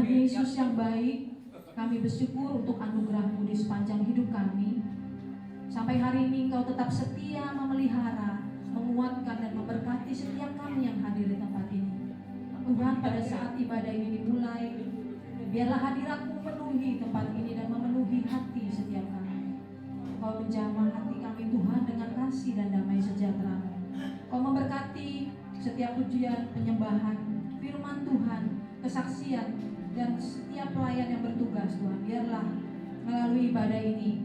Yesus yang baik, kami bersyukur untuk anugerah-Mu di sepanjang hidup kami. Sampai hari ini Engkau tetap setia memelihara, menguatkan dan memberkati setiap kami yang hadir di tempat ini. Tuhan, pada saat ibadah ini dimulai, biarlah hadirat-Mu memenuhi tempat ini dan memenuhi hati setiap kami. Kau menjamah hati kami Tuhan dengan kasih dan damai sejahtera-Mu. Kau memberkati setiap pujian, penyembahan, firman Tuhan, kesaksian, dan setiap pelayan yang bertugas Tuhan. Biarlah melalui ibadah ini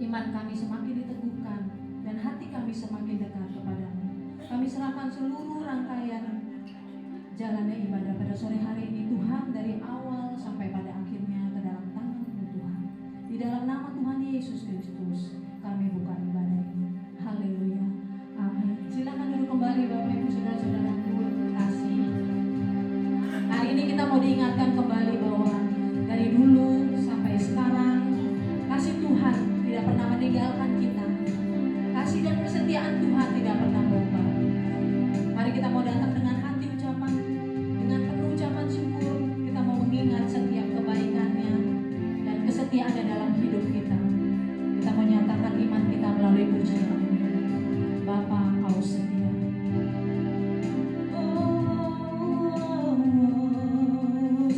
iman kami semakin diteguhkan dan hati kami semakin dekat kepadamu. Kami serahkan seluruh rangkaian jalannya ibadah pada sore hari ini Tuhan, dari awal sampai pada akhirnya ke dalam tangan-Mu Tuhan. Di dalam nama Tuhan Yesus Kristus kami buka ibadah ini. Haleluya, amin. Silakan duduk kembali Bapak Ibu Saudara-saudaraku kasih. Hari ini kita mau diingatkan kembali bahwa dari dulu sampai sekarang kasih Tuhan tidak pernah meninggalkan kita. Kasih dan kesetiaan Tuhan tidak pernah berubah. Mari kita mau datang dengan hati ucapan, dengan penuh ucapan syukur. Kita mau mengingat setiap kebaikannya dan kesetiaannya dalam hidup kita. Kita menyatakan iman kita melalui pujian. Bapa, Engkau setia.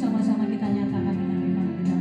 Sama-sama kita nyatakan dengan iman kita.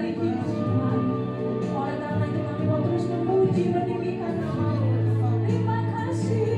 memiliki Tuhan. Oleh karena itu kami mau terus memuji meninggikan nama-Mu. Terima kasih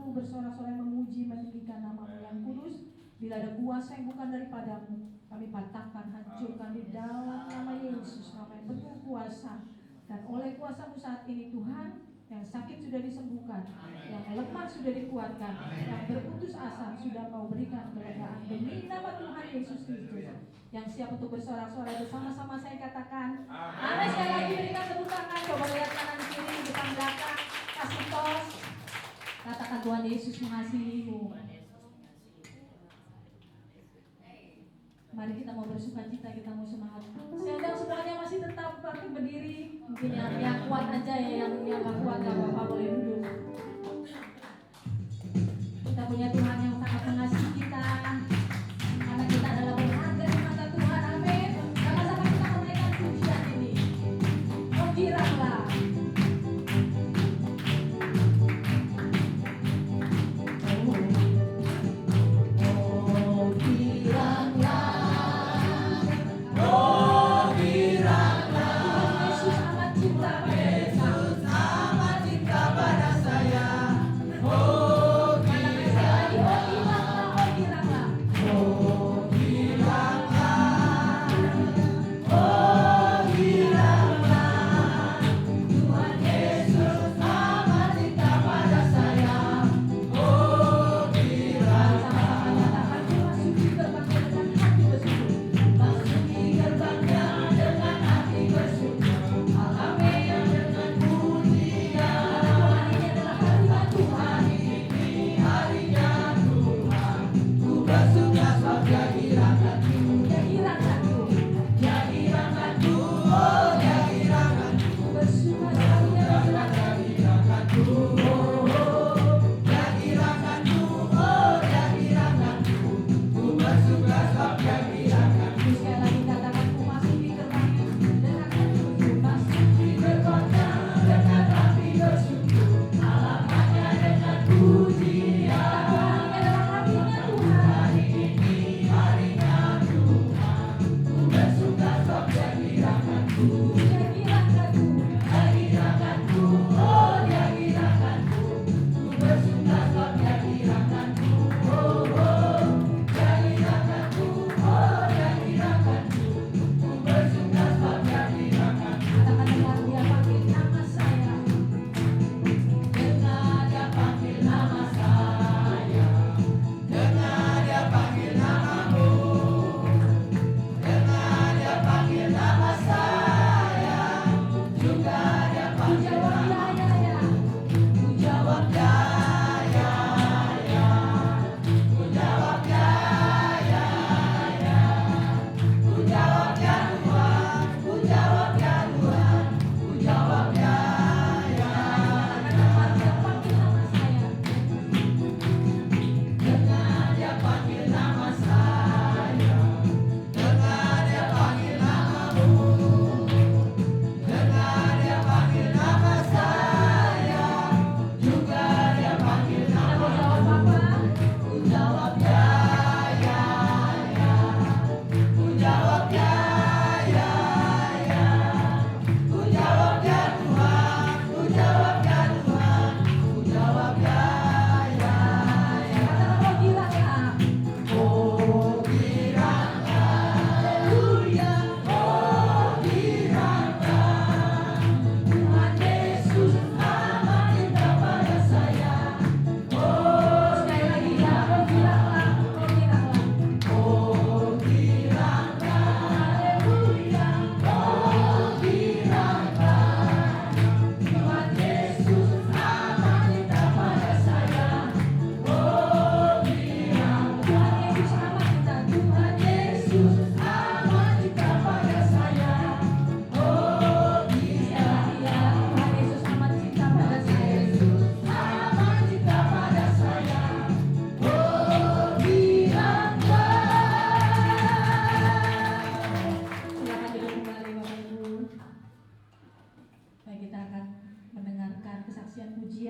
bersorak-sorai memuji meninggikan nama-Mu yang kudus. Bila ada kuasa yang bukan daripadamu, kami patahkan, hancurkan di dalam nama Yesus, nama yang penuh kuasa. Dan oleh kuasa-Mu saat ini Tuhan, yang sakit sudah disembuhkan, yang lemah sudah dikuatkan, yang berputus asa sudah mau berikan kelegaan demi nama Tuhan Yesus Kristus. Yang siap untuk bersorak-sorai bersama-sama saya katakan amin. Sekali lagi berikan tepuk tangan. Coba lihat kanan kiri, depan belakang, kasih tos. Katakan Tuhan Yesus mengasihimu. Mari kita mau bersuka cita, kita mau semangat. Saya undang semuanya masih tetap bangkit berdiri. Mungkin yang kuat aja ya, yang gak kuat gak apa-apa, boleh duduk. Kita punya Tuhan yang sangat mengasihi kita, karena kita adalah berharga di mata Tuhan. Amin. Sama-sama kita menaikkan pujian ini. Oh giranglah. Yesus amat cinta pada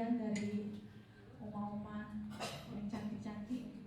pujian dari oma-oma yang cantik-cantik.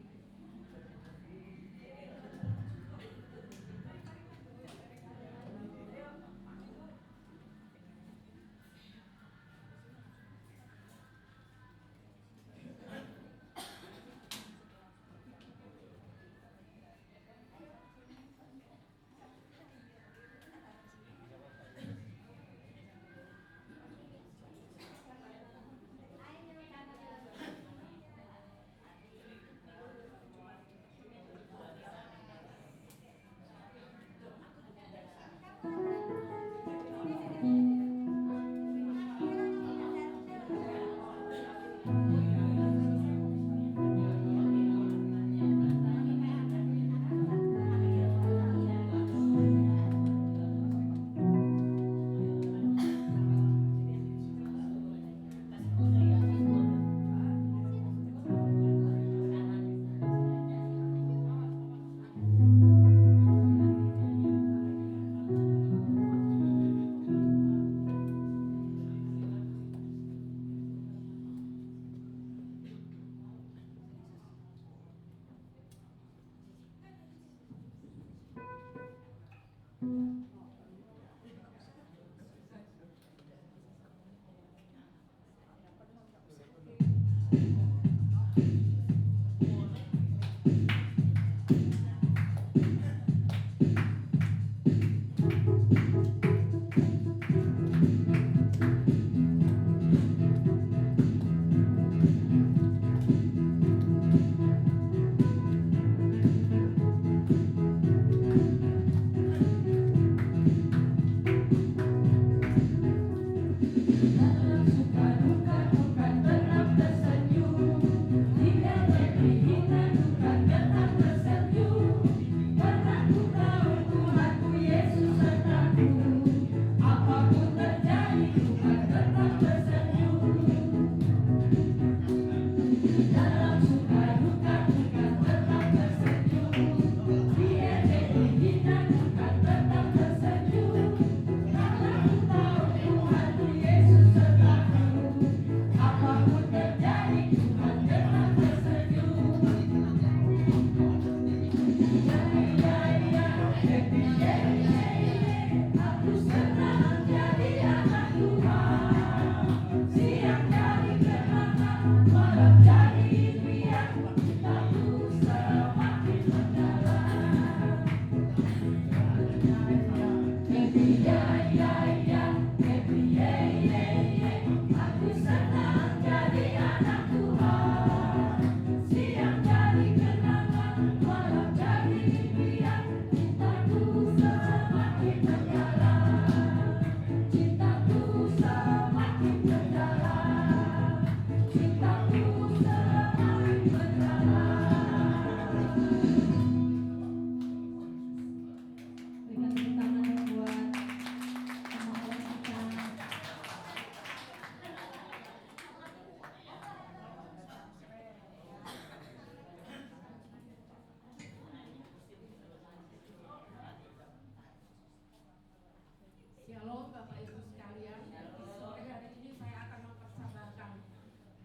Shalom Bapak Ibu sekalian, sore hari ini saya akan mempersembahkan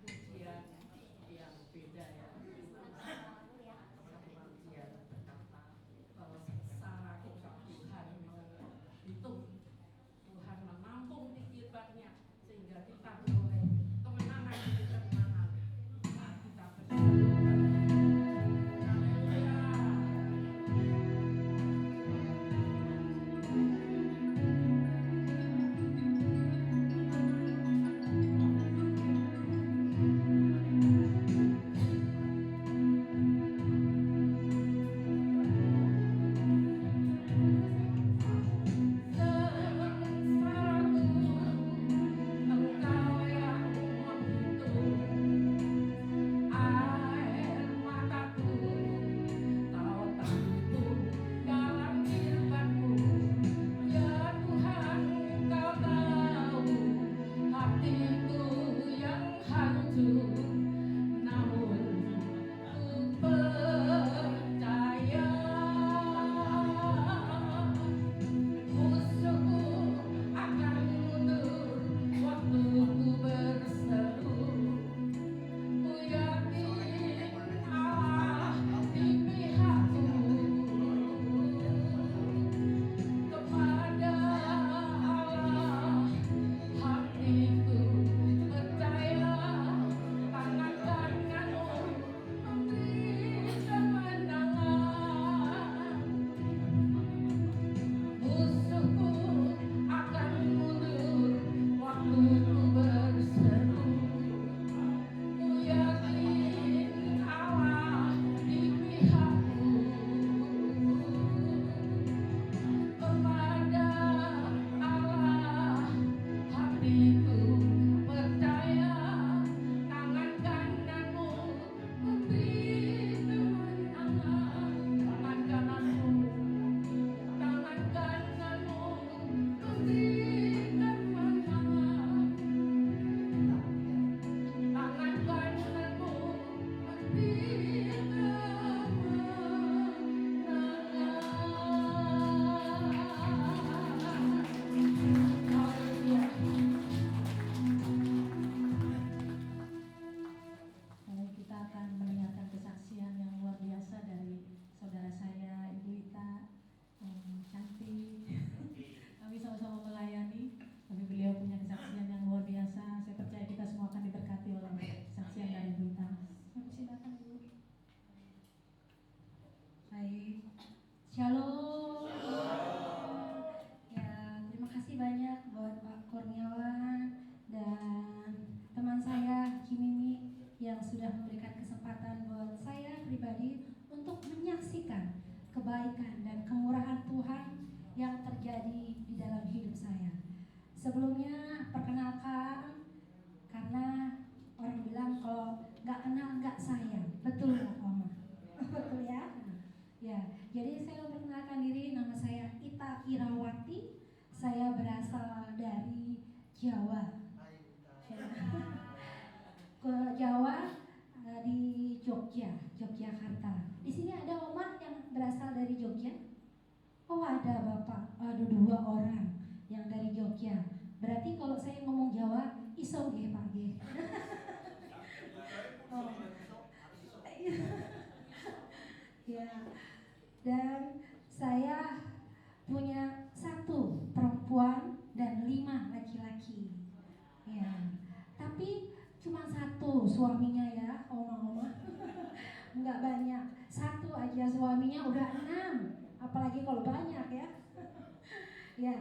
pujian yang beda ya. Pujian berkata bahwa secara kita Tuhan menghitung, Tuhan menampung akibatnya sehingga kita beroleh kemenangan demi kemenangan saat kita bersama. Haleluya. banyak buat Pak Kurniawan dan teman saya Kimimi yang sudah memberikan kesempatan buat saya pribadi untuk menyaksikan kebaikan dan kemurahan Tuhan yang terjadi di dalam hidup saya. Sebelumnya perkenalkan, karena orang bilang kalau nggak kenal nggak sayang, betul nggak Oma? Betul ya? Ya, jadi saya memperkenalkan diri, nama saya Ita Irawati, saya berasal dari Jawa. Ke Jawa di Yogyakarta. Di sini ada Oma yang berasal dari Jogja? Oh ada Bapak, ada 2 orang yang dari Jogja. Berarti kalau saya ngomong Jawa, iso nggih Pak nggih. Oh. Ya. Dan saya punya 1 perempuan dan 5 laki-laki. Ya. Tapi cuma 1 suaminya ya, oma-oma. Enggak banyak. 1 aja suaminya udah 6. Apalagi kalau banyak ya. Ya,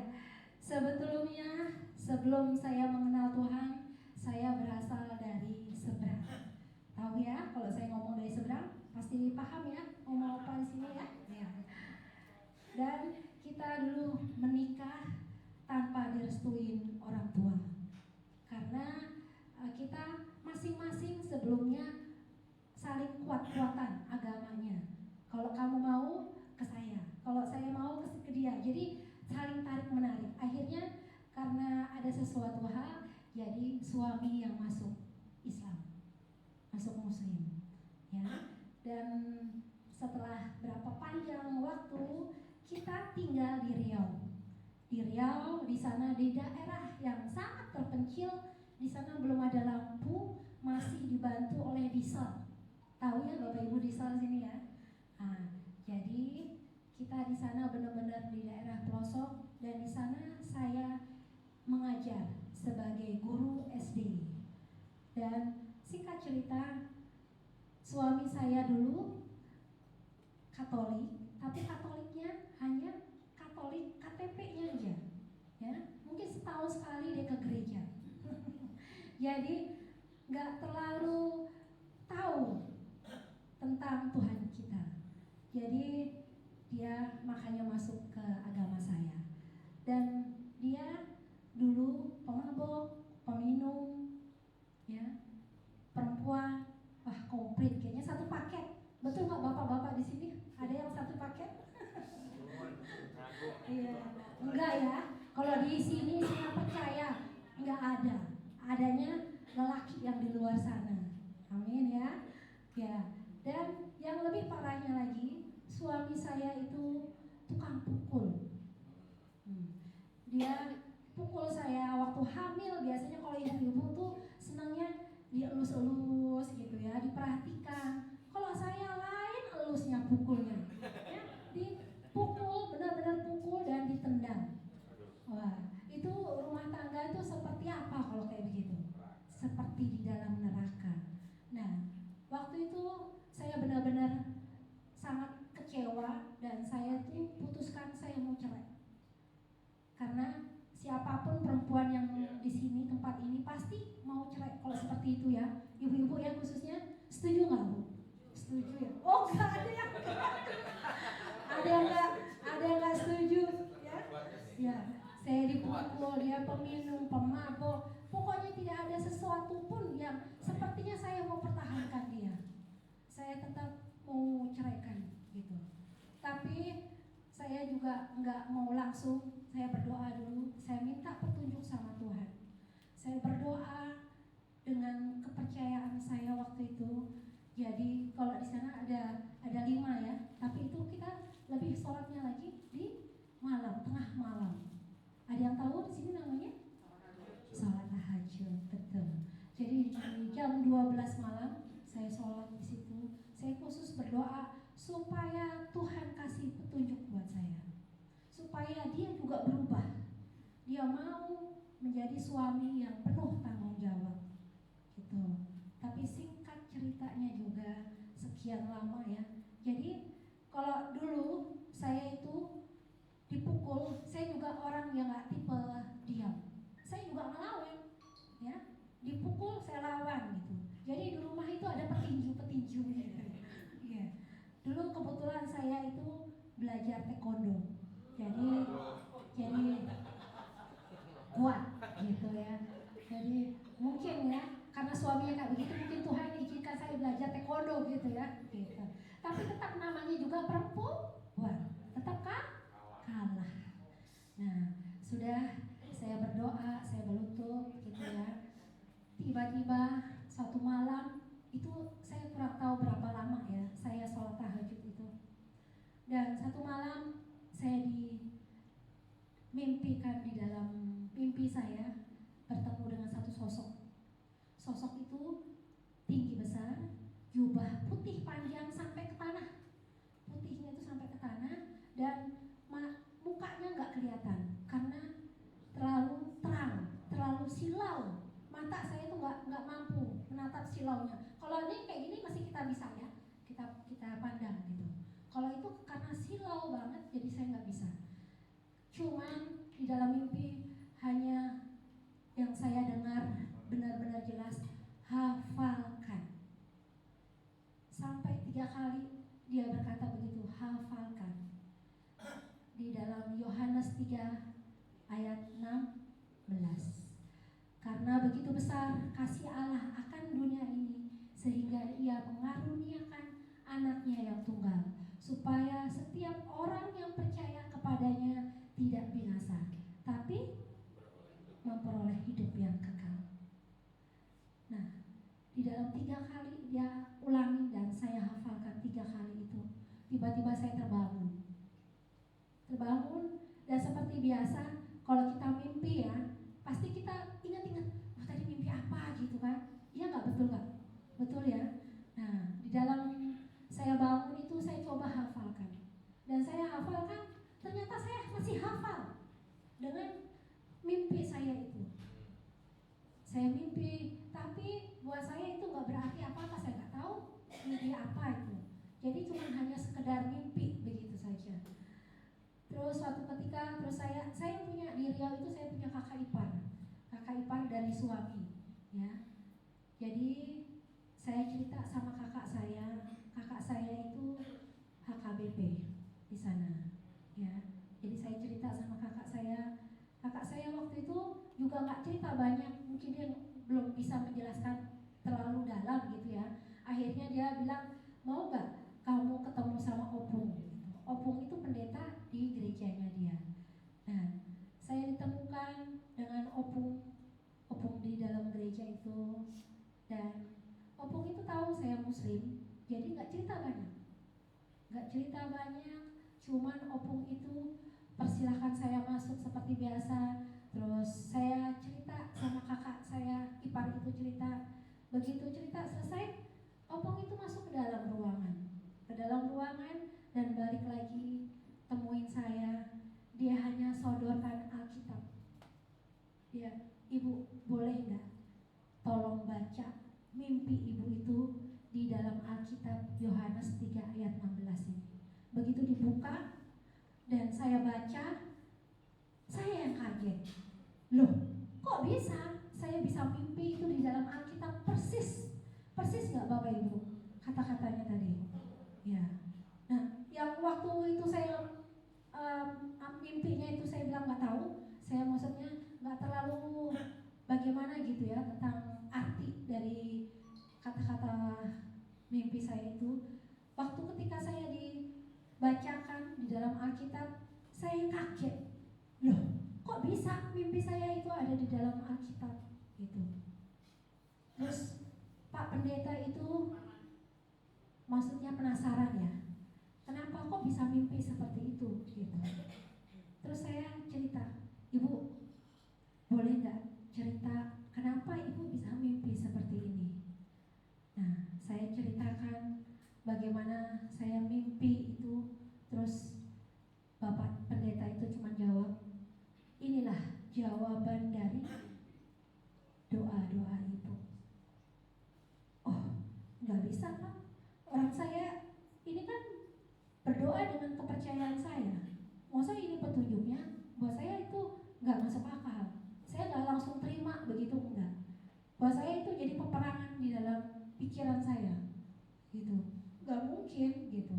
sebetulnya sebelum saya mengenal Tuhan, saya berasal dari seberang. Tahu ya, kalau saya ngomong dari seberang, pasti paham ya, ngomong apa di sini ya. Ya. Dan kita dulu menikah tanpa direstuin orang tua, karena kita masing-masing sebelumnya saling kuat-kuatan agamanya. Kalau kamu mau ke saya, kalau saya mau ke dia. Jadi saling tarik menarik. Akhirnya karena ada sesuatu hal, jadi suami yang masuk Islam, masuk Muslim, ya. Dan setelah berapa panjang waktu kita tinggal di Riau. Di Riau, di sana di daerah yang sangat terpencil, di sana belum ada lampu, masih dibantu oleh diesel. Tahu ya Bapak Ibu diesel sini ya. Nah, jadi kita di sana benar-benar di daerah pelosok, dan di sana saya mengajar sebagai guru SD. Dan singkat cerita, suami saya dulu Katolik, tapi Katoliknya hanya Katolik KTP-nya aja, ya. Mungkin setahun sekali dia ke gereja. Jadi nggak terlalu tahu tentang Tuhan kita. Jadi dia makanya masuk ke agama saya. Dan dia dulu pemabok, peminum, ya, perempuan, wah komplit kayaknya 1 paket. Betul nggak bapak-bapak di sini? Ada yang 1 paket? Iya, enggak ya. Kalau di sini saya percaya enggak ada. Adanya lelaki yang di luar sana. Amin ya. Ya. Dan yang lebih parahnya lagi, suami saya itu tukang pukul. Dia pukul saya waktu hamil. Biasanya kalau ibu-ibu tuh senangnya dielus-elus gitu ya, diperhatikan. Kalau saya lain elusnya pukulnya, ya, dipukul, benar-benar pukul dan ditendang. Wah, itu rumah tangga itu seperti apa kalau kayak begitu? Seperti di dalam neraka. Nah, waktu itu saya benar-benar sangat kecewa, dan saya tuh putuskan saya mau cerai. Karena siapapun perempuan yang di sini tempat ini pasti mau cerai kalau seperti itu ya. Ibu-ibu ya khususnya, setuju nggak Bu? Setuju ya? Oh nggak ada yang ada yang nggak setuju ya? Ya, saya dipukul, dia peminum, pemabok, pokoknya tidak ada sesuatu pun yang sepertinya saya mau pertahankan dia. Saya tetap mau ceraikan gitu. Tapi saya juga nggak mau langsung, saya berdoa dulu, saya minta petunjuk sama Tuhan. Saya berdoa dengan kepercayaan saya waktu itu. Jadi kalau di sana ada 5 ya, tapi itu kita lebih sholatnya lagi di malam, tengah malam. Ada yang tahu di sini namanya? Sholat tahajud, betul. Jadi di jam 12 malam saya sholat di situ. Saya khusus berdoa supaya Tuhan kasih petunjuk buat saya, supaya dia juga berubah. Dia mau menjadi suami yang penuh tanggung jawab, gitu. Tapi singkat ceritanya juga sekian lama ya. Jadi kalau dulu saya itu dipukul, saya juga orang yang nggak tipe diam. ya, dipukul saya lawan gitu. Jadi di rumah itu ada petinju-petinjunya gitu. Ya. Dulu kebetulan saya itu belajar taekwondo, jadi kuat gitu ya. Jadi mungkin ya karena suaminya kayak begitu, mungkin Tuhan izinkan saya belajar taekwondo gitu ya. Gitu. Tapi tetap namanya juga perempuan, tetap kalah. Nah, sudah saya berdoa, saya berlutut gitu ya. Tiba-tiba satu malam itu saya kurang tahu berapa lama ya saya sholat tahajud itu. Dan satu malam saya dimimpikan di dalam mimpi saya bertemu dengan satu sosok. Sosok itu tinggi besar, jubah putih panjang sampai ke tanah. Putihnya itu sampai ke tanah dan mukanya nggak kelihatan karena terlalu terang, terlalu silau. Mata saya itu nggak mampu menatap silaunya. Kalau ini kayak gini masih kita bisa ya, kita pandang gitu. Kalau itu karena silau banget, jadi saya nggak bisa. Cuman di dalam mimpi hanya yang saya dengar benar-benar jelas, hafalkan. Sampai 3 kali dia berkata begitu, hafalkan. Di dalam Yohanes 3 ayat 16. Karena begitu besar kasih Allah akan dunia ini, sehingga ia mengaruniakan anaknya yang tunggal, supaya setiap orang yang percaya kepadanya tidak binasa, tapi memperoleh hidup yang kekal. Nah, di dalam 3 kali dia ulangi dan saya hafalkan 3 kali itu. Tiba-tiba saya terbangun dan seperti biasa kalau kita mimpi ya, pasti kita ingat-ingat, oh tadi mimpi apa gitu kan? Iya nggak, betul nggak? Betul ya. Nah, di dalam saya bangun itu saya coba hafalkan, dan saya hafalkan, ternyata saya masih hafal dengan mimpi saya itu. Saya mimpi, tapi buat saya itu nggak berarti apa-apa, saya nggak tahu mimpi apa itu. Jadi cuma hanya sekedar mimpi begitu saja. Terus suatu ketika, terus saya punya di Riau itu saya punya kakak ipar dari suami, ya. Jadi saya cerita sama kakak saya itu HKBP di sana, ya. Jadi saya cerita sama kakak saya waktu itu juga nggak cerita banyak, mungkin dia belum bisa menjelaskan terlalu dalam gitu ya. Akhirnya dia bilang, mau nggak kamu ketemu sama Opung? Opung itu pendeta di gerejanya dia. Nah, saya ditemukan dengan Opung di dalam gereja itu, dan Opung itu tahu saya Muslim, jadi nggak cerita banyak, cuman Opung itu persilahkan saya masuk seperti biasa. Terus saya cerita sama kakak saya ipar itu cerita. Begitu cerita selesai, Opung itu masuk ke dalam ruangan dan balik lagi temuin saya. Dia hanya sodorkan Alkitab. Dia, ibu boleh nggak tolong baca mimpi ibu itu di dalam Alkitab Yohanes 3 ayat 16 ini. Begitu dibuka dan saya baca, saya yang kaget. Loh, kok bisa? Saya bisa mimpi itu di dalam Alkitab persis nggak Bapak Ibu kata-katanya tadi? Ya. Nah, yang waktu itu saya mimpinya itu saya bilang nggak tahu. Saya maksudnya nggak terlalu bagaimana gitu ya tentang arti dari kata-kata mimpi saya itu. Waktu ketika saya dibacakan di dalam Alkitab, saya kaget. Loh, kok bisa mimpi saya itu ada di dalam Alkitab gitu. Terus Pak Pendeta itu maksudnya penasaran ya, kenapa kok bisa mimpi seperti itu gitu. Terus saya cerita, ibu boleh nggak cerita kenapa ibu bisa mimpi seperti ini? Nah, saya ceritakan bagaimana saya mimpi itu. Terus Bapak Pendeta itu cuma jawab, inilah jawaban dari doa-doa ibu. Oh, nggak bisa Pak, orang saya ini kan berdoa dengan kepercayaan saya. Masa ini petunjuknya? Buat saya itu nggak masuk akal. Saya nggak langsung terima begitu, enggak. pikiran saya gitu. Gak mungkin gitu.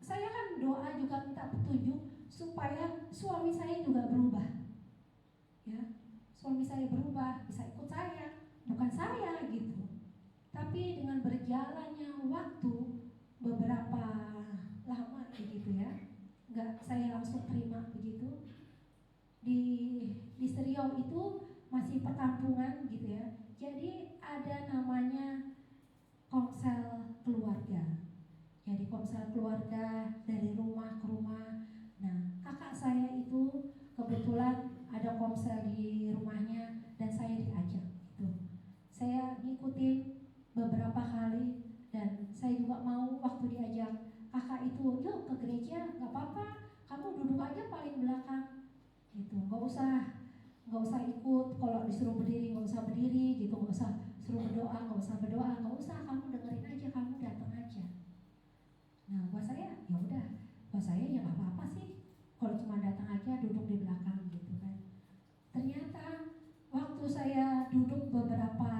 Saya kan doa juga minta petunjuk supaya suami saya juga berubah, ya. Suami saya berubah, bisa ikut saya, bukan saya gitu. Tapi dengan berjalannya waktu beberapa lama begitu ya, nggak saya langsung terima begitu. Di Seriau itu masih perkampungan gitu ya. Jadi ada namanya komsel keluarga. Jadi komsel keluarga dari rumah ke rumah. Nah, kakak saya itu kebetulan ada komsel di rumahnya dan saya diajak gitu. Saya ngikutin beberapa kali dan saya juga mau waktu diajak kakak itu, yuk ke gereja, nggak apa-apa, kamu duduk aja paling belakang gitu, nggak usah ikut, kalau disuruh berdiri nggak usah berdiri gitu, nggak usah suruh berdoa nggak usah, kamu dengerin aja, kamu datang aja. Nah buat saya ya udah, buat saya ya nggak apa-apa sih kalau cuma datang aja duduk di belakang gitu kan. Ternyata waktu saya duduk beberapa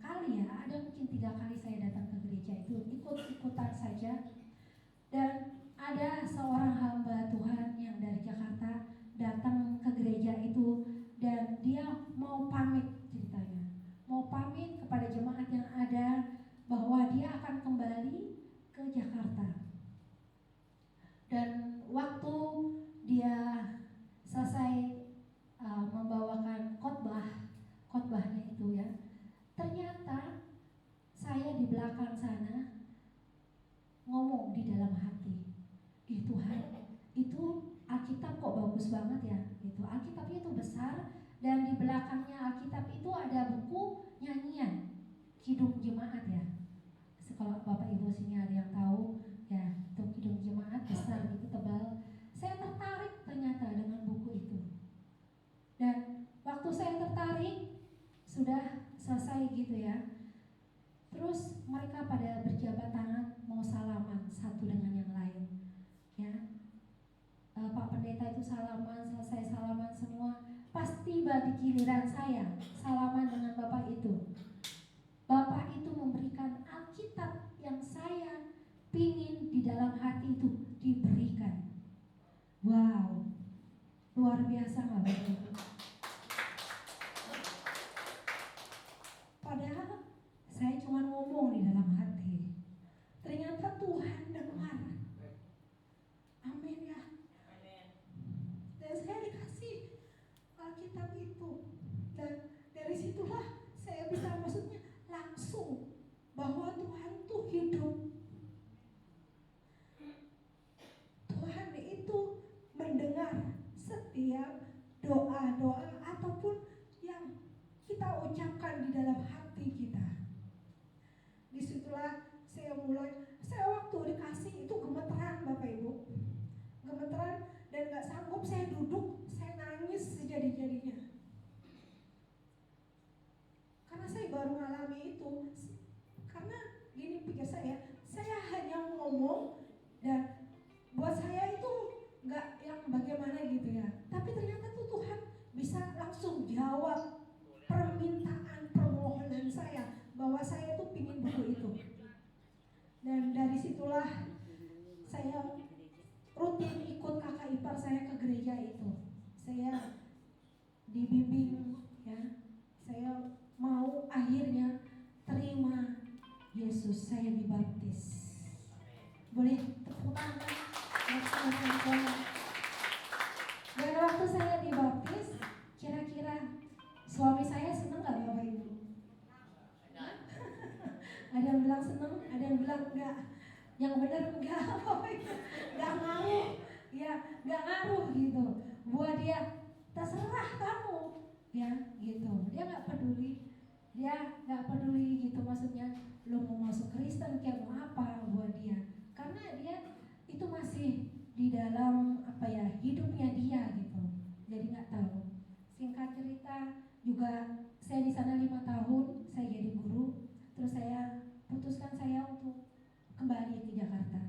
kali ya, ada mungkin 3 kali saya datang ke gereja itu ikut-ikutan saja. Dan ada seorang hamba Tuhan yang dari Jakarta datang ke gereja itu dan dia mau pamit ceritanya. Mau pamit kepada jemaat yang ada bahwa dia akan kembali ke Jakarta. Dan waktu dia selesai membawakan khotbahnya itu ya, ternyata saya di belakang sana ngomong di dalam hati, Tuhan, itu Alkitab kok bagus banget ya gitu. Alkitabnya itu besar dan di belakangnya Alkitab itu ada buku nyanyian Kidung Jemaat ya. Kalau Bapak Ibu sini ada yang tahu ya, itu Kidung Jemaat besar gitu, tebal. Saya tertarik ternyata dengan buku itu. Dan waktu saya tertarik sudah selesai gitu ya, terus mereka pada berjabat tangan mau salaman satu dengan yang lain ya. Pak pendeta itu salaman, selesai salaman semua. Pas tiba di giliran saya salaman dengan Bapak itu, Bapak itu memberikan Alkitab yang saya pingin di dalam hati itu diberikan. Wow, luar biasa nggak Bapak Ibu? Padahal saya cuma ngomong di dalam hati, ternyata Tuhan dengar. Amin ya. Dan saya dikasih Alkitab itu, dan dari situlah saya bisa maksudnya langsung bahwa Tuhan tuh hidup. Tuhan itu mendengar setiap doa-doa ataupun yang kita ucapkan di dalam hati kita. Disitulah saya waktu dikasih itu gemeteran Bapak Ibu, gemeteran dan gak sanggup, saya duduk, saya nangis sejadi-jadinya. Karena saya baru mengalami itu. Karena gini pikir saya hanya ngomong dan buat saya itu gak yang bagaimana gitu ya. Tapi ternyata tuh Tuhan bisa langsung jawab permintaan permohonan saya bahwa saya tuh pingin buku itu. Dan dari situlah saya rutin ikut kakak ipar saya ke gereja itu. Saya dibimbing ya. Saya mau akhirnya terima Yesus, saya dibaptis. Boleh tepuk tangan. Dan waktu saya dibaptis, kira-kira suami saya seneng gak Bapak Ibu? Ada yang bilang seneng, ada yang bilang enggak. Yang benar enggak, enggak ngaruh. Ya, enggak ngaruh gitu. Buat dia, terserah kamu. Ya, gitu. Dia enggak peduli. Dia enggak peduli gitu, maksudnya lu mau masuk Kristen kayak mau apa buat dia. Karena dia itu masih di dalam apa ya, hidupnya dia gitu. Jadi enggak tahu. Singkat cerita, juga saya di sana 5 tahun, saya jadi guru. Terus saya putuskan saya untuk kembali ke Jakarta.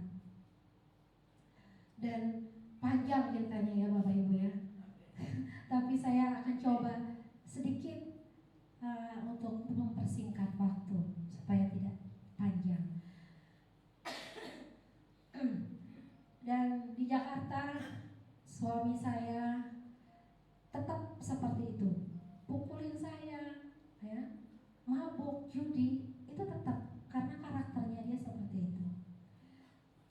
Dan panjang ceritanya ya Bapak Ibu ya. Tapi saya akan coba sedikit untuk mempersingkat waktu supaya tidak panjang. seperti itu, pukulin saya, ya, mabuk, judi, itu tetap karena karakternya dia seperti itu.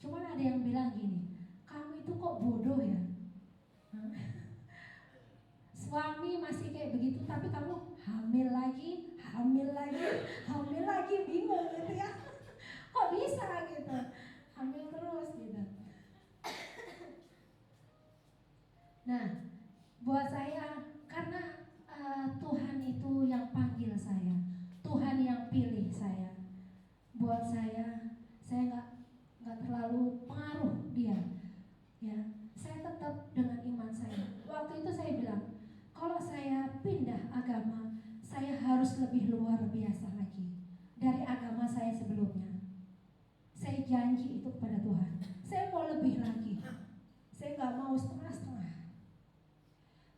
Cuman ada yang bilang gini, kamu itu kok bodoh ya? Suami masih kayak begitu, tapi kamu hamil lagi, bingung gitu ya. Kok bisa gitu? Hamil terus gitu. Nah, buat saya karena Tuhan itu yang panggil saya, Tuhan yang pilih saya. Buat saya nggak terlalu pengaruh dia, ya. Saya tetap dengan iman saya. Waktu itu saya bilang, kalau saya pindah agama, saya harus lebih luar biasa lagi dari agama saya sebelumnya. Saya janji itu kepada Tuhan, saya mau lebih lagi. Saya nggak mau setengah-setengah.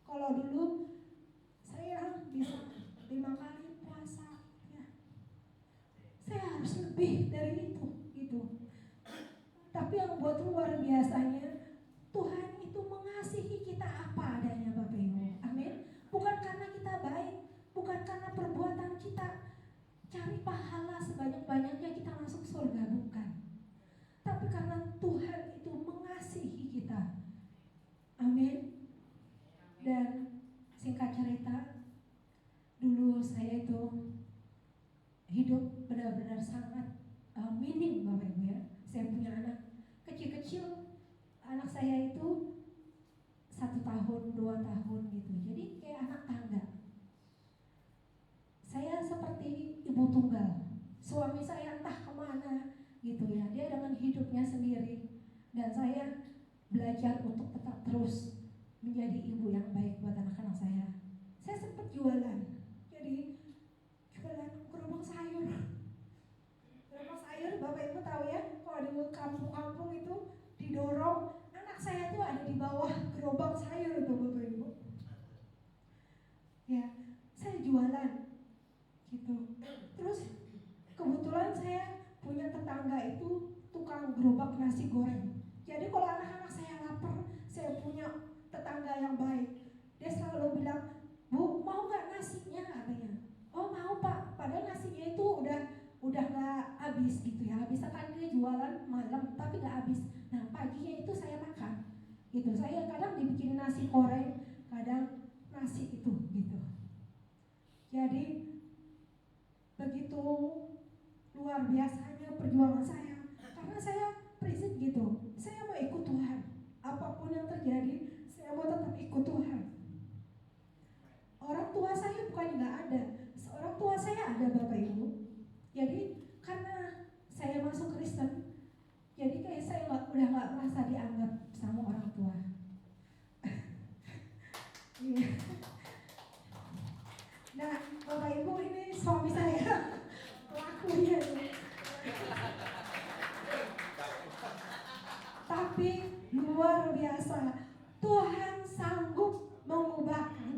Kalau dulu saya bisa 5 kali puasa, ya, saya harus lebih dari itu, gitu. Tapi yang buat luar biasanya, Tuhan itu mengasihi kita apa adanya, Bapak Ibu. Amin. Bukan karena kita baik, bukan karena perbuatan kita cari pahala sebanyak-banyaknya kita masuk surga, bukan. Tapi karena Tuhan itu mengasihi kita. Amin. Dan singkat cerita, dulu saya itu hidup benar-benar sangat minim, Bapak Ibu, ya. Saya punya anak kecil-kecil, anak saya itu 1 tahun, 2 tahun gitu. Jadi kayak anak tangga. Saya seperti ibu tunggal. Suami saya entah kemana gitu ya. Dia dengan hidupnya sendiri. Dan saya belajar untuk tetap terus menjadi ibu yang baik buat anak-anak saya. Saya sempat jualan. Jadi jualan gerobak sayur. Gerobak sayur, Bapak Ibu tahu ya, kalau di kampung-kampung itu didorong, anak saya tuh ada di bawah gerobak sayur itu, Bapak Ibu. Ya, saya jualan gitu. Terus kebetulan saya punya tetangga itu tukang gerobak nasi goreng. Jadi kalau anak-anak saya lapar, saya punya tetangga yang baik. Dia selalu bilang, "Bu, mau nggak nasinya?" katanya. "Oh mau Pak." Padahal nasinya itu udah nggak habis gitu ya. Bisa kan dia jualan malam tapi nggak habis. Nah paginya itu saya makan gitu. Saya kadang dibikin nasi goreng, kadang nasi itu gitu. Jadi begitu luar biasanya perjuangan saya, karena saya prinsip gitu, saya mau ikut Tuhan. Apapun yang terjadi, saya mau tetap ikut Tuhan. Orang tua saya bukan nggak ada, orang tua saya ada, Bapak Ibu. Jadi karena saya masuk Kristen, jadi kayak saya udah nggak merasa dianggap sama orang tua. Nah, Bapak Ibu, ini suami saya pelakunya. Tapi luar biasa, Tuhan sanggup mengubahkan.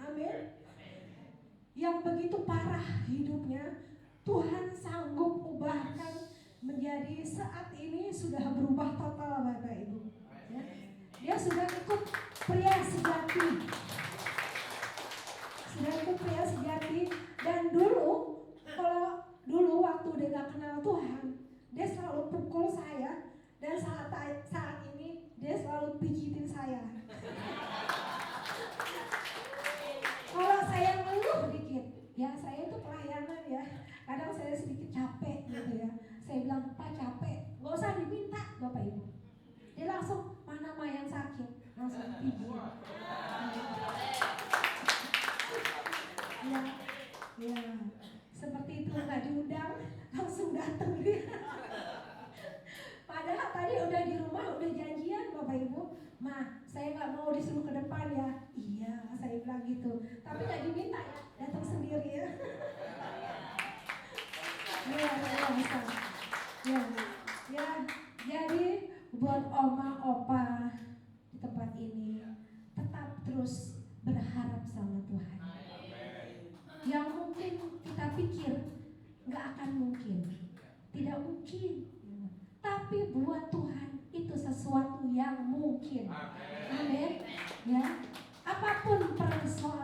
Amin. Yang begitu parah hidupnya, Tuhan sanggup ubahkan menjadi saat ini sudah berubah total, Bapak Ibu. Ya. Dia sudah ikut pria sejati. Dan kalau dulu waktu dia gak kenal Tuhan, dia selalu pukul saya. Dan saat ini dia selalu pijitin saya. Kalau saya ngeluh dikit, ya saya itu pelayanan ya, kadang saya sedikit capek gitu ya. Saya bilang, "Pak capek, gak usah diminta Bapak Ibu." Dia langsung, "Mana mah yang sakit?" Langsung pijit. Ya, seperti itu, nggak diundang langsung datang dia. Padahal tadi udah di rumah udah janjian, Bapak Ibu, "Ma, saya nggak mau disuruh ke depan ya." "Iya," saya bilang gitu. Tapi nggak diminta ya, datang sendiri ya. Ya. Jadi buat oma opa di tempat ini, tetap terus berharap sama Tuhan. Yang mungkin kita pikir nggak akan mungkin, tidak mungkin, tapi buat Tuhan itu sesuatu yang mungkin. Amin. Ya, apapun persoalan